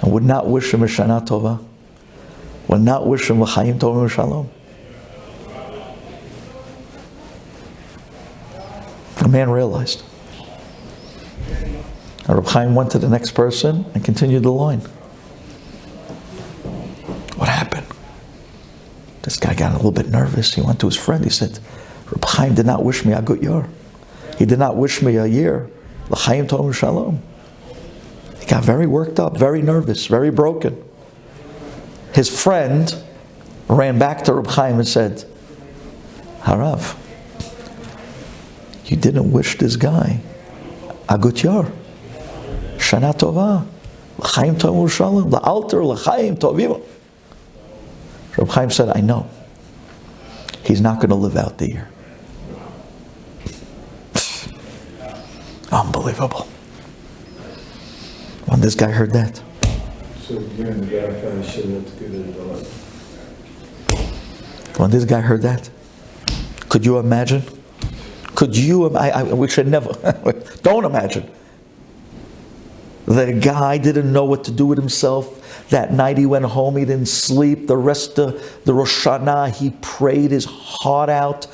and would not wish him a Shana Tova, would not wish him L'Chaim Tovim U'Shalom. The man realized. And Reb Chaim went to the next person and continued the line. What happened? This guy got a little bit nervous. He went to his friend. He said, Reb Chaim did not wish me Agut Yor. He did not wish me a year. L'Chaim Tovim Shalom. He got very worked up, very nervous, very broken. His friend ran back to Reb Chaim and said, Harav, you didn't wish this guy Agut Yor, Shana Tova, L'Chaim Tovim Shalom, La'alter L'Chaim Tovim. Reb Chaim said, I know. He's not going to live out the year. Unbelievable. When this guy heard that. When this guy heard that, could you imagine? We should never, don't imagine. The guy didn't know what to do with himself. That night he went home, he didn't sleep. The rest of the Rosh Hashanah, he prayed his heart out.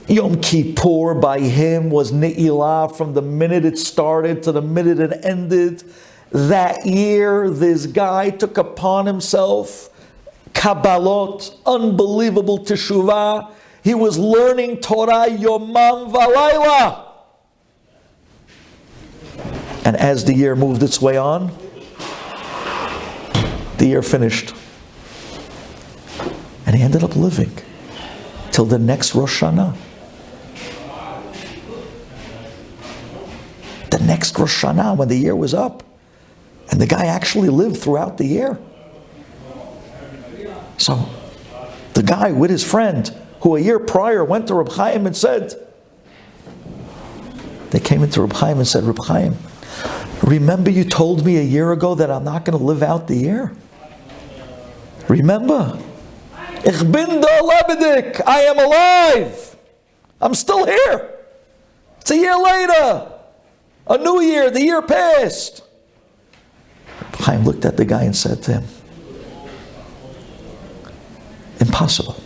Yom Kippur by him was Ne'ilah from the minute it started to the minute it ended. That year, this guy took upon himself Kabbalot, unbelievable teshuvah. He was learning Torah Yomam Valayla. And as the year moved its way on, the year finished. And he ended up living till the next Rosh Hashanah. The next Rosh Hashanah, when the year was up. And the guy actually lived throughout the year. So, the guy with his friend who a year prior went to Reb Chaim and said, they came into Reb Chaim and said, Reb Chaim, remember you told me a year ago that I'm not going to live out the year? Remember? Ich bin da lebendig. I am alive. I'm still here. It's a year later. A new year. The year passed. Chaim looked at the guy and said to him, impossible.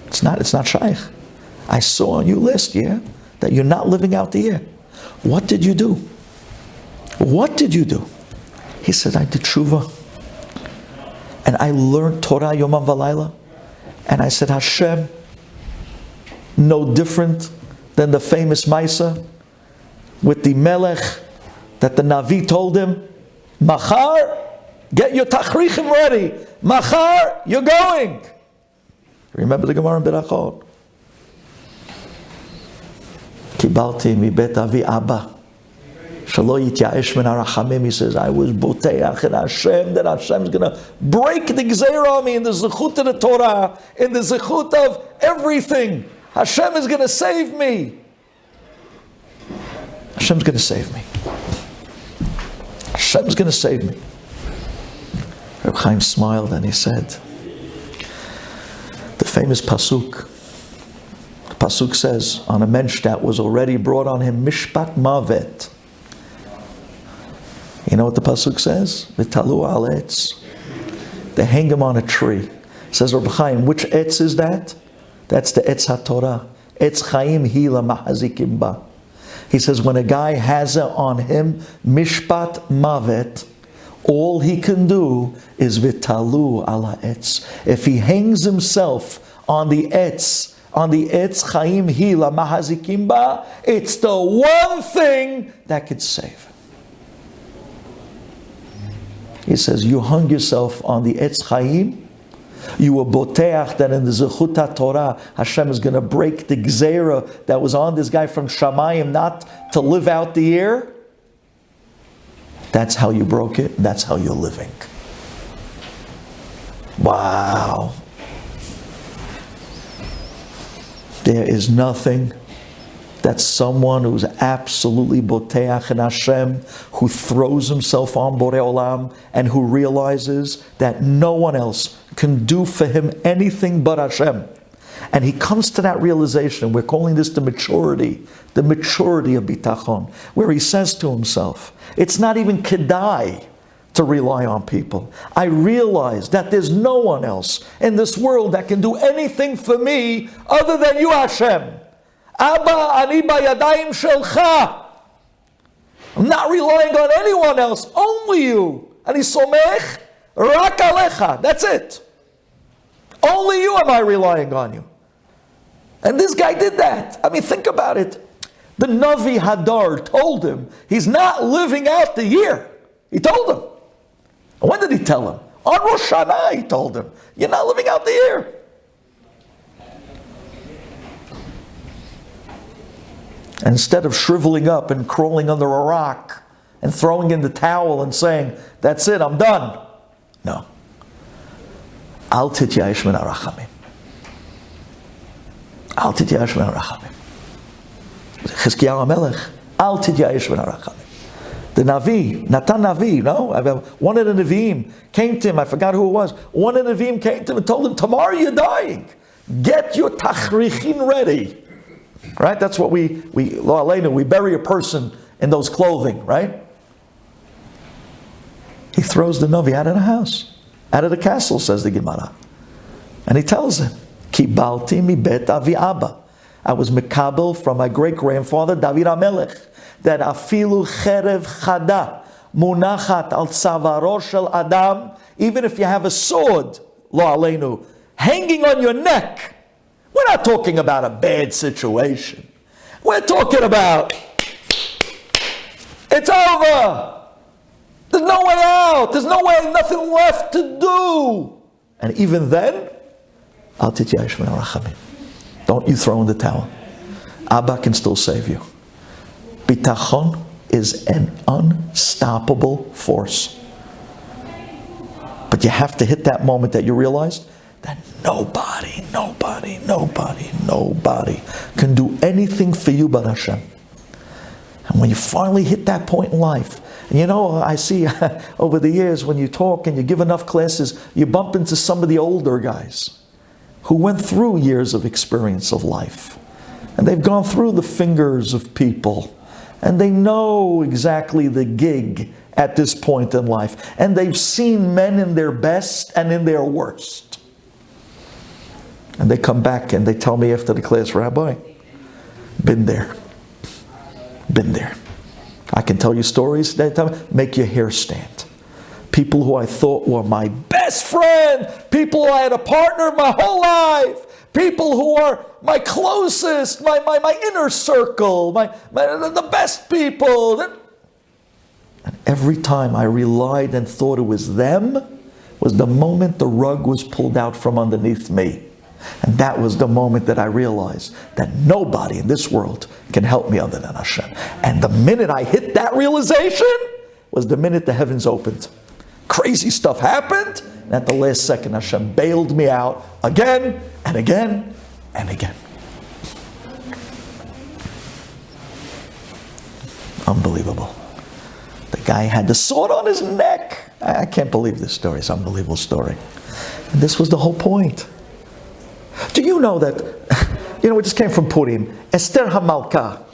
It's not shaykh. I saw on you last year that you're not living out the year. What did you do? What did you do? He said, I did tshuva. And I learned Torah Yomam V'Layla. And I said, Hashem, no different than the famous Maisa with the Melech that the Navi told him, Machar, get your tachrichim ready. Machar, you're going. Remember the Gemara in Bitachon. Kibalti mi bet avi abba. Shalo yityaesh min harachamim. He says, I was boteach in Hashem that Hashem's going to break the gzeira on me in the zechut of the Torah, in the zechut of everything. Hashem is going to save me. Hashem's going to save me. Hashem's going to save me. Reb Chaim smiled and he said, the famous pasuk. The pasuk says on a mensch that was already brought on him mishpat mavet. You know what the pasuk says? V'talu al etz. They hang him on a tree. Says Reb Chaim, which etz is that? That's the etz haTorah. Etz chaim hila mahazikim ba. He says when a guy has it on him mishpat mavet, all he can do is v'talu ala etz. If he hangs himself on the etz chaim hila mahazikim ba, it's the one thing that could save him. He says, you hung yourself on the etz chaim, you were boteach that in the zechut HaTorah, Hashem is going to break the gzeira that was on this guy from Shamayim not to live out the year. That's how you broke it. That's how you're living. Wow. There is nothing that someone who's absolutely boteach in Hashem, who throws himself on Borei Olam, and who realizes that no one else can do for him anything but Hashem. And he comes to that realization. We're calling this the maturity of Bitachon, where he says to himself, it's not even kedai to rely on people. I realize that there's no one else in this world that can do anything for me other than you, Hashem. Abba, ani bayadayim shelcha. I'm not relying on anyone else, only you. Ani somech rak alecha. That's it. Only you am I relying on you. And this guy did that. I mean, think about it. The Navi Hadar told him he's not living out the year. He told him. And when did he tell him? On Rosh Hashanah he told him, you're not living out the year. And instead of shriveling up and crawling under a rock and throwing in the towel and saying, that's it, I'm done. No. Al tityayesh min harachamim. Al tityayesh min harachamim. Chizkiyahu HaMelech. Al tityayesh min harachamim. The Navi, Natan Navi, no? One of the Nevi'im came to him, I forgot who it was. One of the Nevi'im came to him and told him, tomorrow you're dying. Get your tachrichin ready. Right? That's what we bury a person in those clothing, right? He throws the Navi out of the house, out of the castle, says the Gemara. And he tells him, Kibalti mi bet avi abba. I was mekabel from my great-grandfather, David HaMelech, that afilu cherev chada munachat al tzavaro shel adam, even if you have a sword, lo aleinu, hanging on your neck. We're not talking about a bad situation. We're talking about, it's over. There's no way out. There's nothing left to do. And even then, Al tityayesh min harachamim. Don't you throw in the towel. Abba can still save you. Bitachon is an unstoppable force. But you have to hit that moment that you realize that nobody can do anything for you but Hashem. And when you finally hit that point in life, and I see over the years when you talk and you give enough classes, you bump into some of the older guys who went through years of experience of life. And they've gone through the fingers of people. And they know exactly the gig at this point in life. And they've seen men in their best and in their worst. And they come back and they tell me after the class, Rabbi, been there. I can tell you stories that make your hair stand. People who I thought were my best friend, people who I had a partner my whole life, people who are my closest, my inner circle, the best people. And every time I relied and thought it was them, was the moment the rug was pulled out from underneath me. And that was the moment that I realized that nobody in this world can help me other than Hashem. And the minute I hit that realization was the minute the heavens opened. Crazy stuff happened, and at the last second Hashem bailed me out again and again and again. Unbelievable. The guy had the sword on his neck. I can't believe this story. It's an unbelievable story. And this was the whole point. Do you know that, we just came from Purim, Esther HaMalka.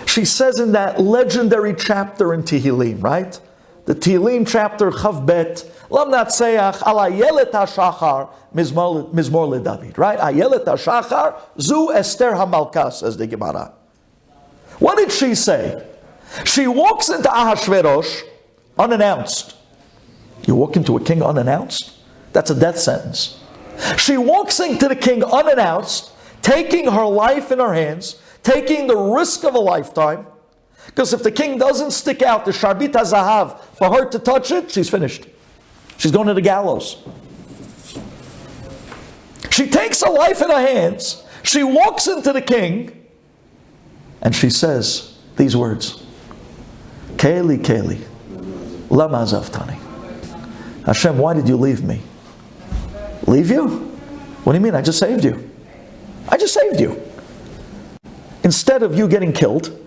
She says in that legendary chapter in Tehillim, right? The Tehillim chapter, Chav Bet, Lam Natseach, Al Ayelet HaShachar, Mizmor LeDavid, right? Ayelet HaShachar, Zu Esther HaMalka, says the Gemara. What did she say? She walks into Ahashverosh unannounced. You walk into a king unannounced? That's a death sentence. She walks into the king unannounced, taking her life in her hands, taking the risk of a lifetime, because if the king doesn't stick out the Sharbit HaZahav for her to touch it, she's finished. She's going to the gallows. She takes her life in her hands, she walks into the king, and she says these words, Keli, Keli, lama azavtani. Hashem, why did you leave me? Leave you? What do you mean? I just saved you. I just saved you. Instead of you getting killed,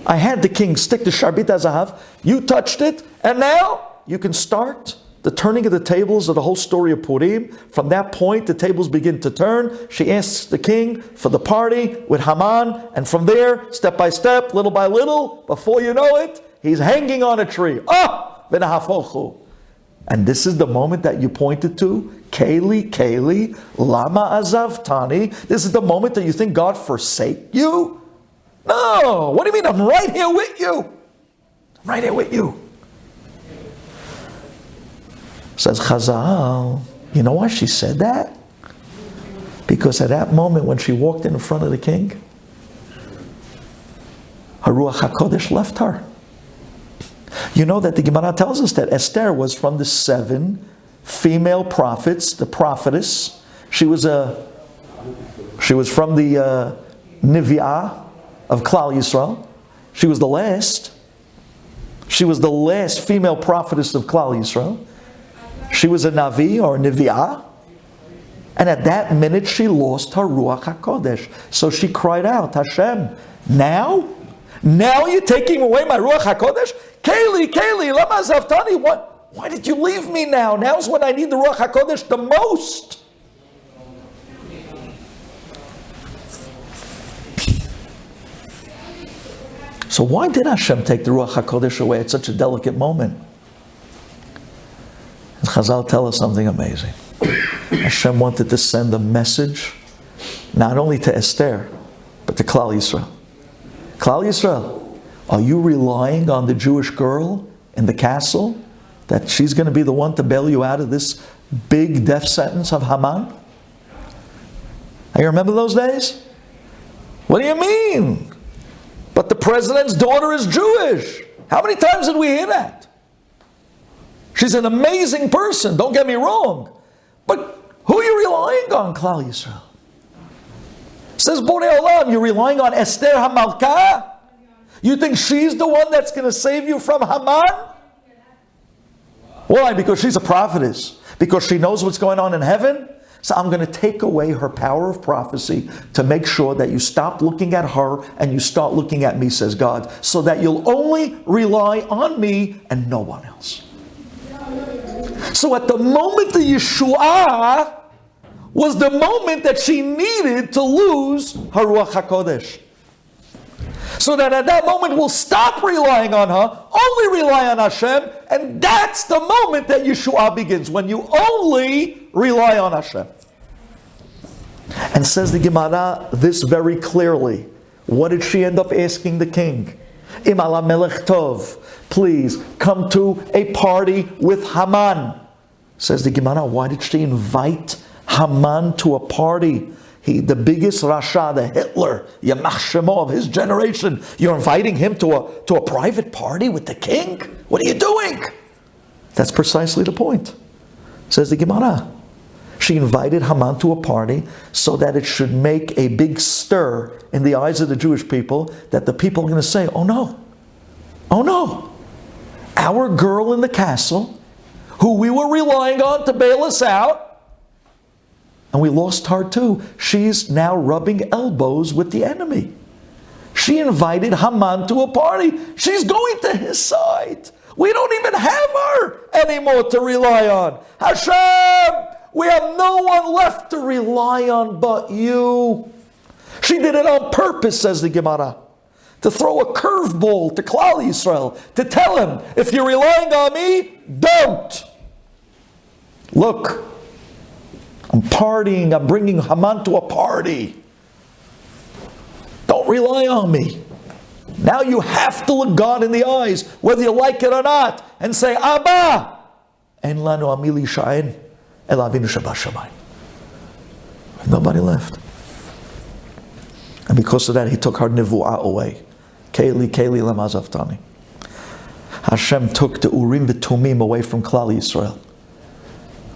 I had the king stick the Sharbit HaZahav, you touched it, and now you can start the turning of the tables of the whole story of Purim. From that point, the tables begin to turn. She asks the king for the party with Haman, and from there, step by step, little by little, before you know it, he's hanging on a tree. V'nahafochu. And this is the moment that you pointed to. Keli, Keli, lama azavtani. This is the moment that you think God forsake you? No. What do you mean? I'm right here with you. I'm right here with you. Says Chazal. You know why she said that? Because at that moment when she walked in front of the king, her Ruach HaKodesh left her. You know that the Gemara tells us that Esther was from the 7 female prophets, the prophetess. She was from the Nivi'ah of Klal Yisrael. She was the last. She was the last female prophetess of Klal Yisrael. She was a Navi or a Nivi'ah. And at that minute she lost her Ruach HaKodesh. So she cried out, Hashem, now you're taking away my Ruach HaKodesh? Keli, Keli, lama zavtani. Why did you leave me now? Now's when I need the Ruach HaKodesh the most. So why did Hashem take the Ruach HaKodesh away at such a delicate moment? And Chazal tell us something amazing. Hashem wanted to send a message not only to Esther, but to Klal Yisrael. Klal Yisrael, are you relying on the Jewish girl in the castle that she's going to be the one to bail you out of this big death sentence of Haman? You remember those days? What do you mean? But the president's daughter is Jewish. How many times did we hear that? She's an amazing person, don't get me wrong. But who are you relying on, Klal Yisrael? Says Borei Olam, you're relying on Esther HaMalka? You think she's the one that's going to save you from Haman? Why? Because she's a prophetess. because she knows what's going on in heaven. So I'm going to take away her power of prophecy to make sure that you stop looking at her and you start looking at me, says God, so that you'll only rely on me and no one else. So at the moment the Yeshua was the moment that she needed to lose her Ruach HaKodesh. So that at that moment we'll stop relying on her, only rely on Hashem, and that's the moment that Yeshua begins, when you only rely on Hashem. And says the Gemara this very clearly. What did she end up asking the king? Im ala melech tov, please come to a party with Haman. Says the Gemara, why did she invite Haman to a party? The biggest Rasha, the Hitler, Yamach Shemo of his generation. You're inviting him to a private party with the king? What are you doing? That's precisely the point. Says the Gemara. She invited Haman to a party so that it should make a big stir in the eyes of the Jewish people, that the people are going to say, oh no, our girl in the castle, who we were relying on to bail us out, and we lost her too. She's now rubbing elbows with the enemy. She invited Haman to a party. She's going to his side. We don't even have her anymore to rely on. Hashem, we have no one left to rely on but you. She did it on purpose, says the Gemara, to throw a curveball to Klal Yisrael, to tell him, if you're relying on me, don't. Look, I'm partying, I'm bringing Haman to a party. Don't rely on me. Now you have to look God in the eyes, whether you like it or not, and say, Abba, en lanu amili sha'en, el avinu shabashamayim. Nobody left. And because of that, he took her nivu'ah away. Keli, Keli, lama zaftani. Hashem took the Urim v'Tumim away from Klal Yisrael.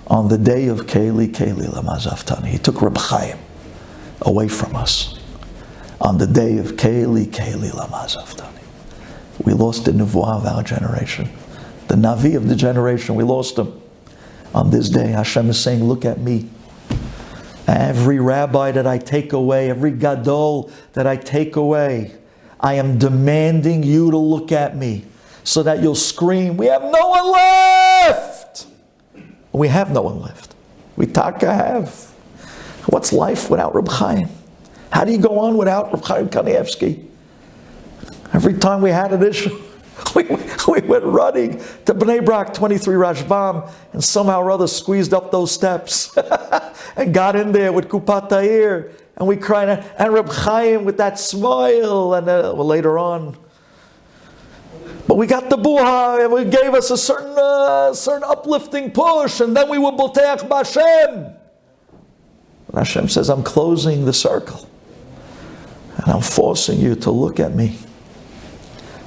On the day of Keli, Keli, lama zaftani. He took Reb Chaim away from us. On the day of Keli, Keli, lama zaftani. We lost the nivu'ah of our generation. The Navi of the generation, we lost him. On this day, Hashem is saying, look at me. Every rabbi that I take away, every gadol that I take away, I am demanding you to look at me so that you'll scream, we have no one left! We have no one left. We taka have. What's life without Reb Chaim? How do you go on without Reb Chaim Kanievsky? Every time we had an issue, we went running to Bnei Brak 23 Rashbam, and somehow or other squeezed up those steps and got in there with Kupat Ta'ir, and we cried, and Reb Chaim with that smile, and later on. But we got the buha, and it gave us a certain uplifting push, and then we were Boteach B'Hashem. And Hashem says, I'm closing the circle, and I'm forcing you to look at me.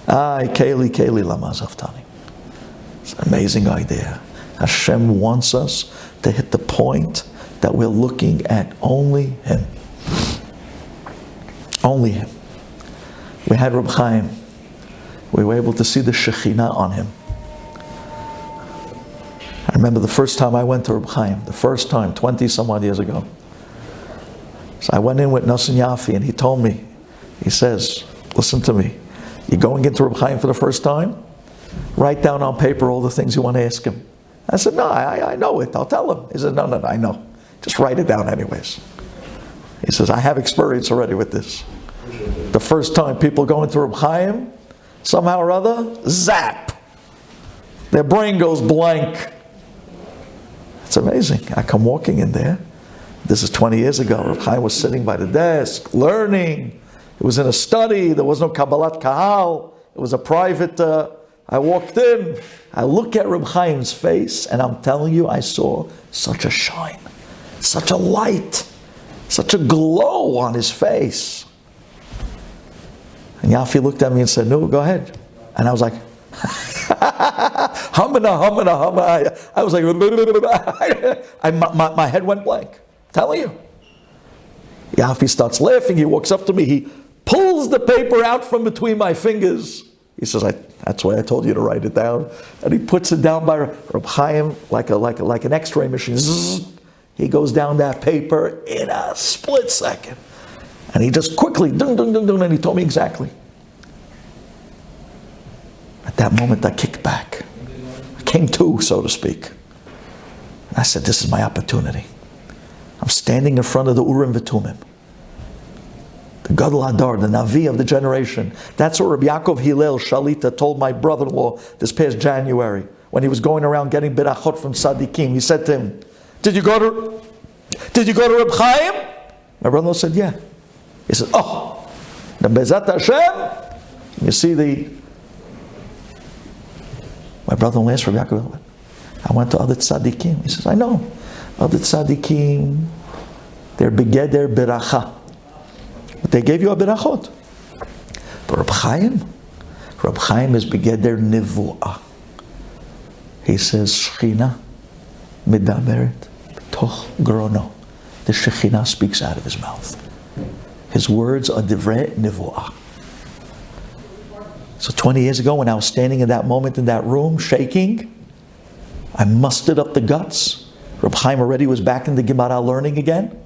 Ay, Keli, Keli, lama zaftani. It's an amazing idea. Hashem wants us to hit the point that we're looking at only Him. Only Him. We had Reb Chaim. We were able to see the Shekhinah on him. I remember the first time I went to Reb Chaim, the first time, 20 some odd years ago. So I went in with Nosson Yafi, and he told me, he says, listen to me, you're going into Reb Chaim for the first time? Write down on paper all the things you want to ask him. I said, no, I know it, I'll tell him. He said, no, I know. Just write it down anyways. He says, I have experience already with this. The first time people go into Reb Chaim, somehow or other, zap. Their brain goes blank. It's amazing. I come walking in there. This is 20 years ago. Reb Chaim was sitting by the desk, learning. It was in a study. There was no Kabbalat Kahal. It was a private... I walked in. I look at Reb Chaim's face, and I'm telling you, I saw such a shine, such a light, such a glow on his face. And Yafi looked at me and said, no, go ahead. And I was like, humana. I was like, my head went blank. I'm telling you. Yafi starts laughing. He walks up to me. He pulls the paper out from between my fingers. He says, that's why I told you to write it down. And he puts it down by Reb Chaim like an X-ray machine. Zzz. He goes down that paper in a split second. And he just quickly, dun, dun, dun, dun, and he told me exactly. At that moment, I kicked back. I came to, so to speak. And I said, this is my opportunity. I'm standing in front of the Urim V'Tumim. The Gadol Hadar, the Navi of the generation. That's what Rabbi Yaakov Hillel Shalita told my brother-in-law this past January when he was going around getting Bitachon from Tzadikim. He said to him, Did you go to Reb Chaim? My brother-in-law said, yeah. He said, oh, the Bezat Hashem. You see my brother-in-law asked Rabbi Yaakov, I went to other tzaddikim. He says, I know. Other tzaddikim, they're begeder beracha. But they gave you a berachot. But Reb Chaim is begeder nivu'ah. He says, Shechina medaberet toch grono. The Shechina speaks out of his mouth. His words are divrei nivu'ah. So 20 years ago, when I was standing in that moment in that room, shaking, I mustered up the guts. Reb Chaim already was back in the Gemara learning again.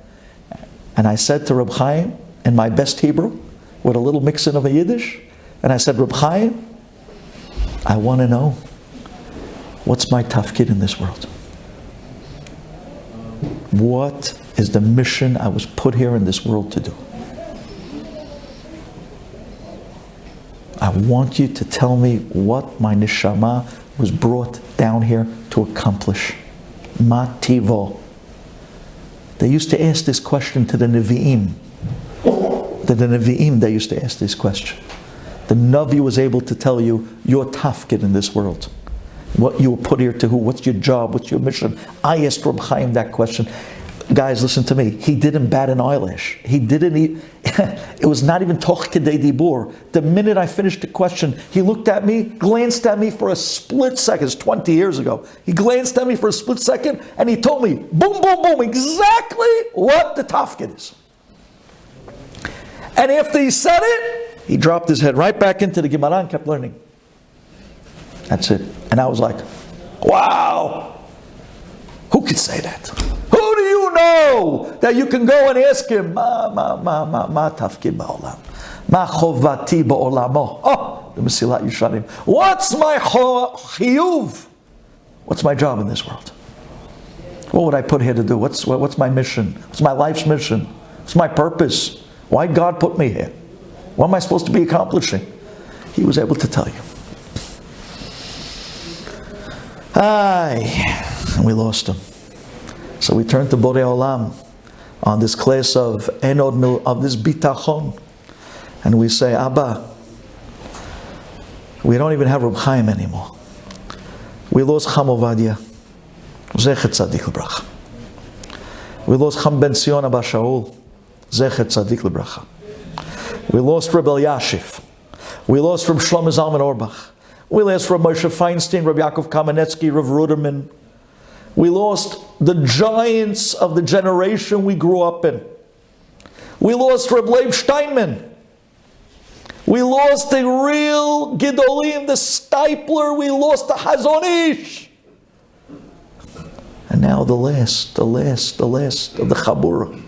And I said to Reb Chaim, in my best Hebrew, with a little mixing of a Yiddish, and I said, Reb Chaim, I want to know, what's my tafkid in this world? What is the mission I was put here in this world to do? I want you to tell me what my neshama was brought down here to accomplish. Ma tivo. They used to ask this question to the Nevi'im. To the Nevi'im they used to ask this question. The Navi was able to tell you your tafkid in this world. What you were put here to who, what's your job, what's your mission. I asked Reb Chaim that question. Guys, listen to me. He didn't bat an eyelash. He didn't. It was not even toch kedei dibur. The minute I finished the question, he looked at me, glanced at me for a split second. It's 20 years ago. He glanced at me for a split second, and he told me, boom, boom, boom, exactly what the tafkid is. And after he said it, he dropped his head right back into the Gemara and kept learning. That's it. And I was like, wow, who could say that? Who do you know that you can go and ask him, ma tafkid ba'olam, ma chovati ba'olamo. Oh, the Mesilat Yesharim. What's my chiyuv? What's my job in this world? What would I put here to do? What's my mission? What's my life's mission? What's my purpose? Why did God put me here? What am I supposed to be accomplishing? He was able to tell you. And we lost him. So we turned to Borei Olam on this class of this Bitachon, and we say, Abba, we don't even have Reb Chaim anymore. We lost Cham Ovadia, Zechet Tzadik L'Bracha. We lost Cham Ben Sion Abba Shaul, Zechet Tzadik L'Bracha. We lost Reb Elyashiv. We lost Reb Shlomo Zalman Auerbach. We lost Reb Moshe Feinstein, Reb Yaakov Kamenetsky, Reb Ruderman. We lost the giants of the generation we grew up in. We lost Reb Leib Steinman. We lost the real Gidolim, the Stipler. We lost the Hazon Ish. And now the last of the Chabura.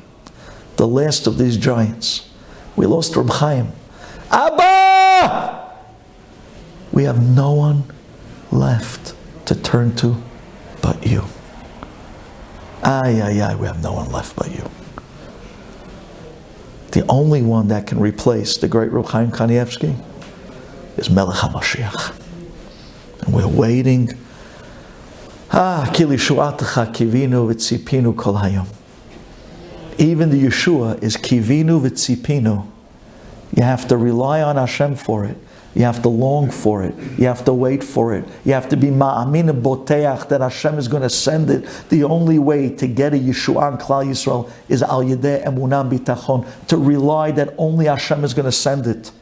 The last of these giants. We lost Reb Chaim. Abba! We have no one left to turn to but you. We have no one left but you. The only one that can replace the great Reb Chaim Kanievsky is Melech HaMashiach. And we're waiting. Ki lishuatecha kivinu v'tzipinu kol hayom. Even the Yeshua is kivinu v'tzipinu. You have to rely on Hashem for it. You have to long for it. You have to wait for it. You have to be ma'amin and boteach that Hashem is going to send it. The only way to get a Yeshua in Klal Yisrael is al yedei emunah bitachon, to rely that only Hashem is going to send it.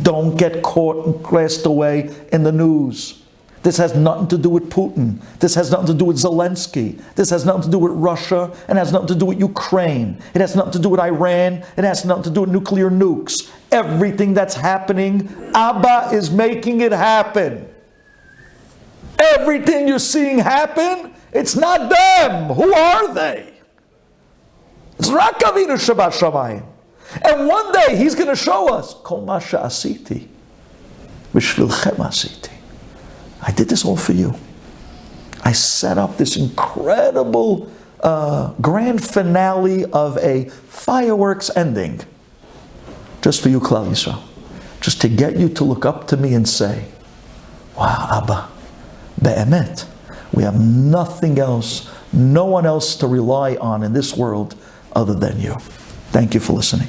Don't get caught and cast away in the news. This has nothing to do with Putin. This has nothing to do with Zelensky. This has nothing to do with Russia, and has nothing to do with Ukraine. It has nothing to do with Iran. It has nothing to do with nuclear nukes. Everything that's happening, Abba is making it happen. Everything you're seeing happen, it's not them. Who are they? It's Rak Avinu Shabbat Shamayim. And one day He's going to show us, Kol ma she'asiti, b'shvilchem asiti. I did this all for you. I set up this incredible grand finale of a fireworks ending just for you, Klal Yisrael. Just to get you to look up to me and say, wow, Abba, be'emet, we have nothing else, no one else to rely on in this world other than you. Thank you for listening.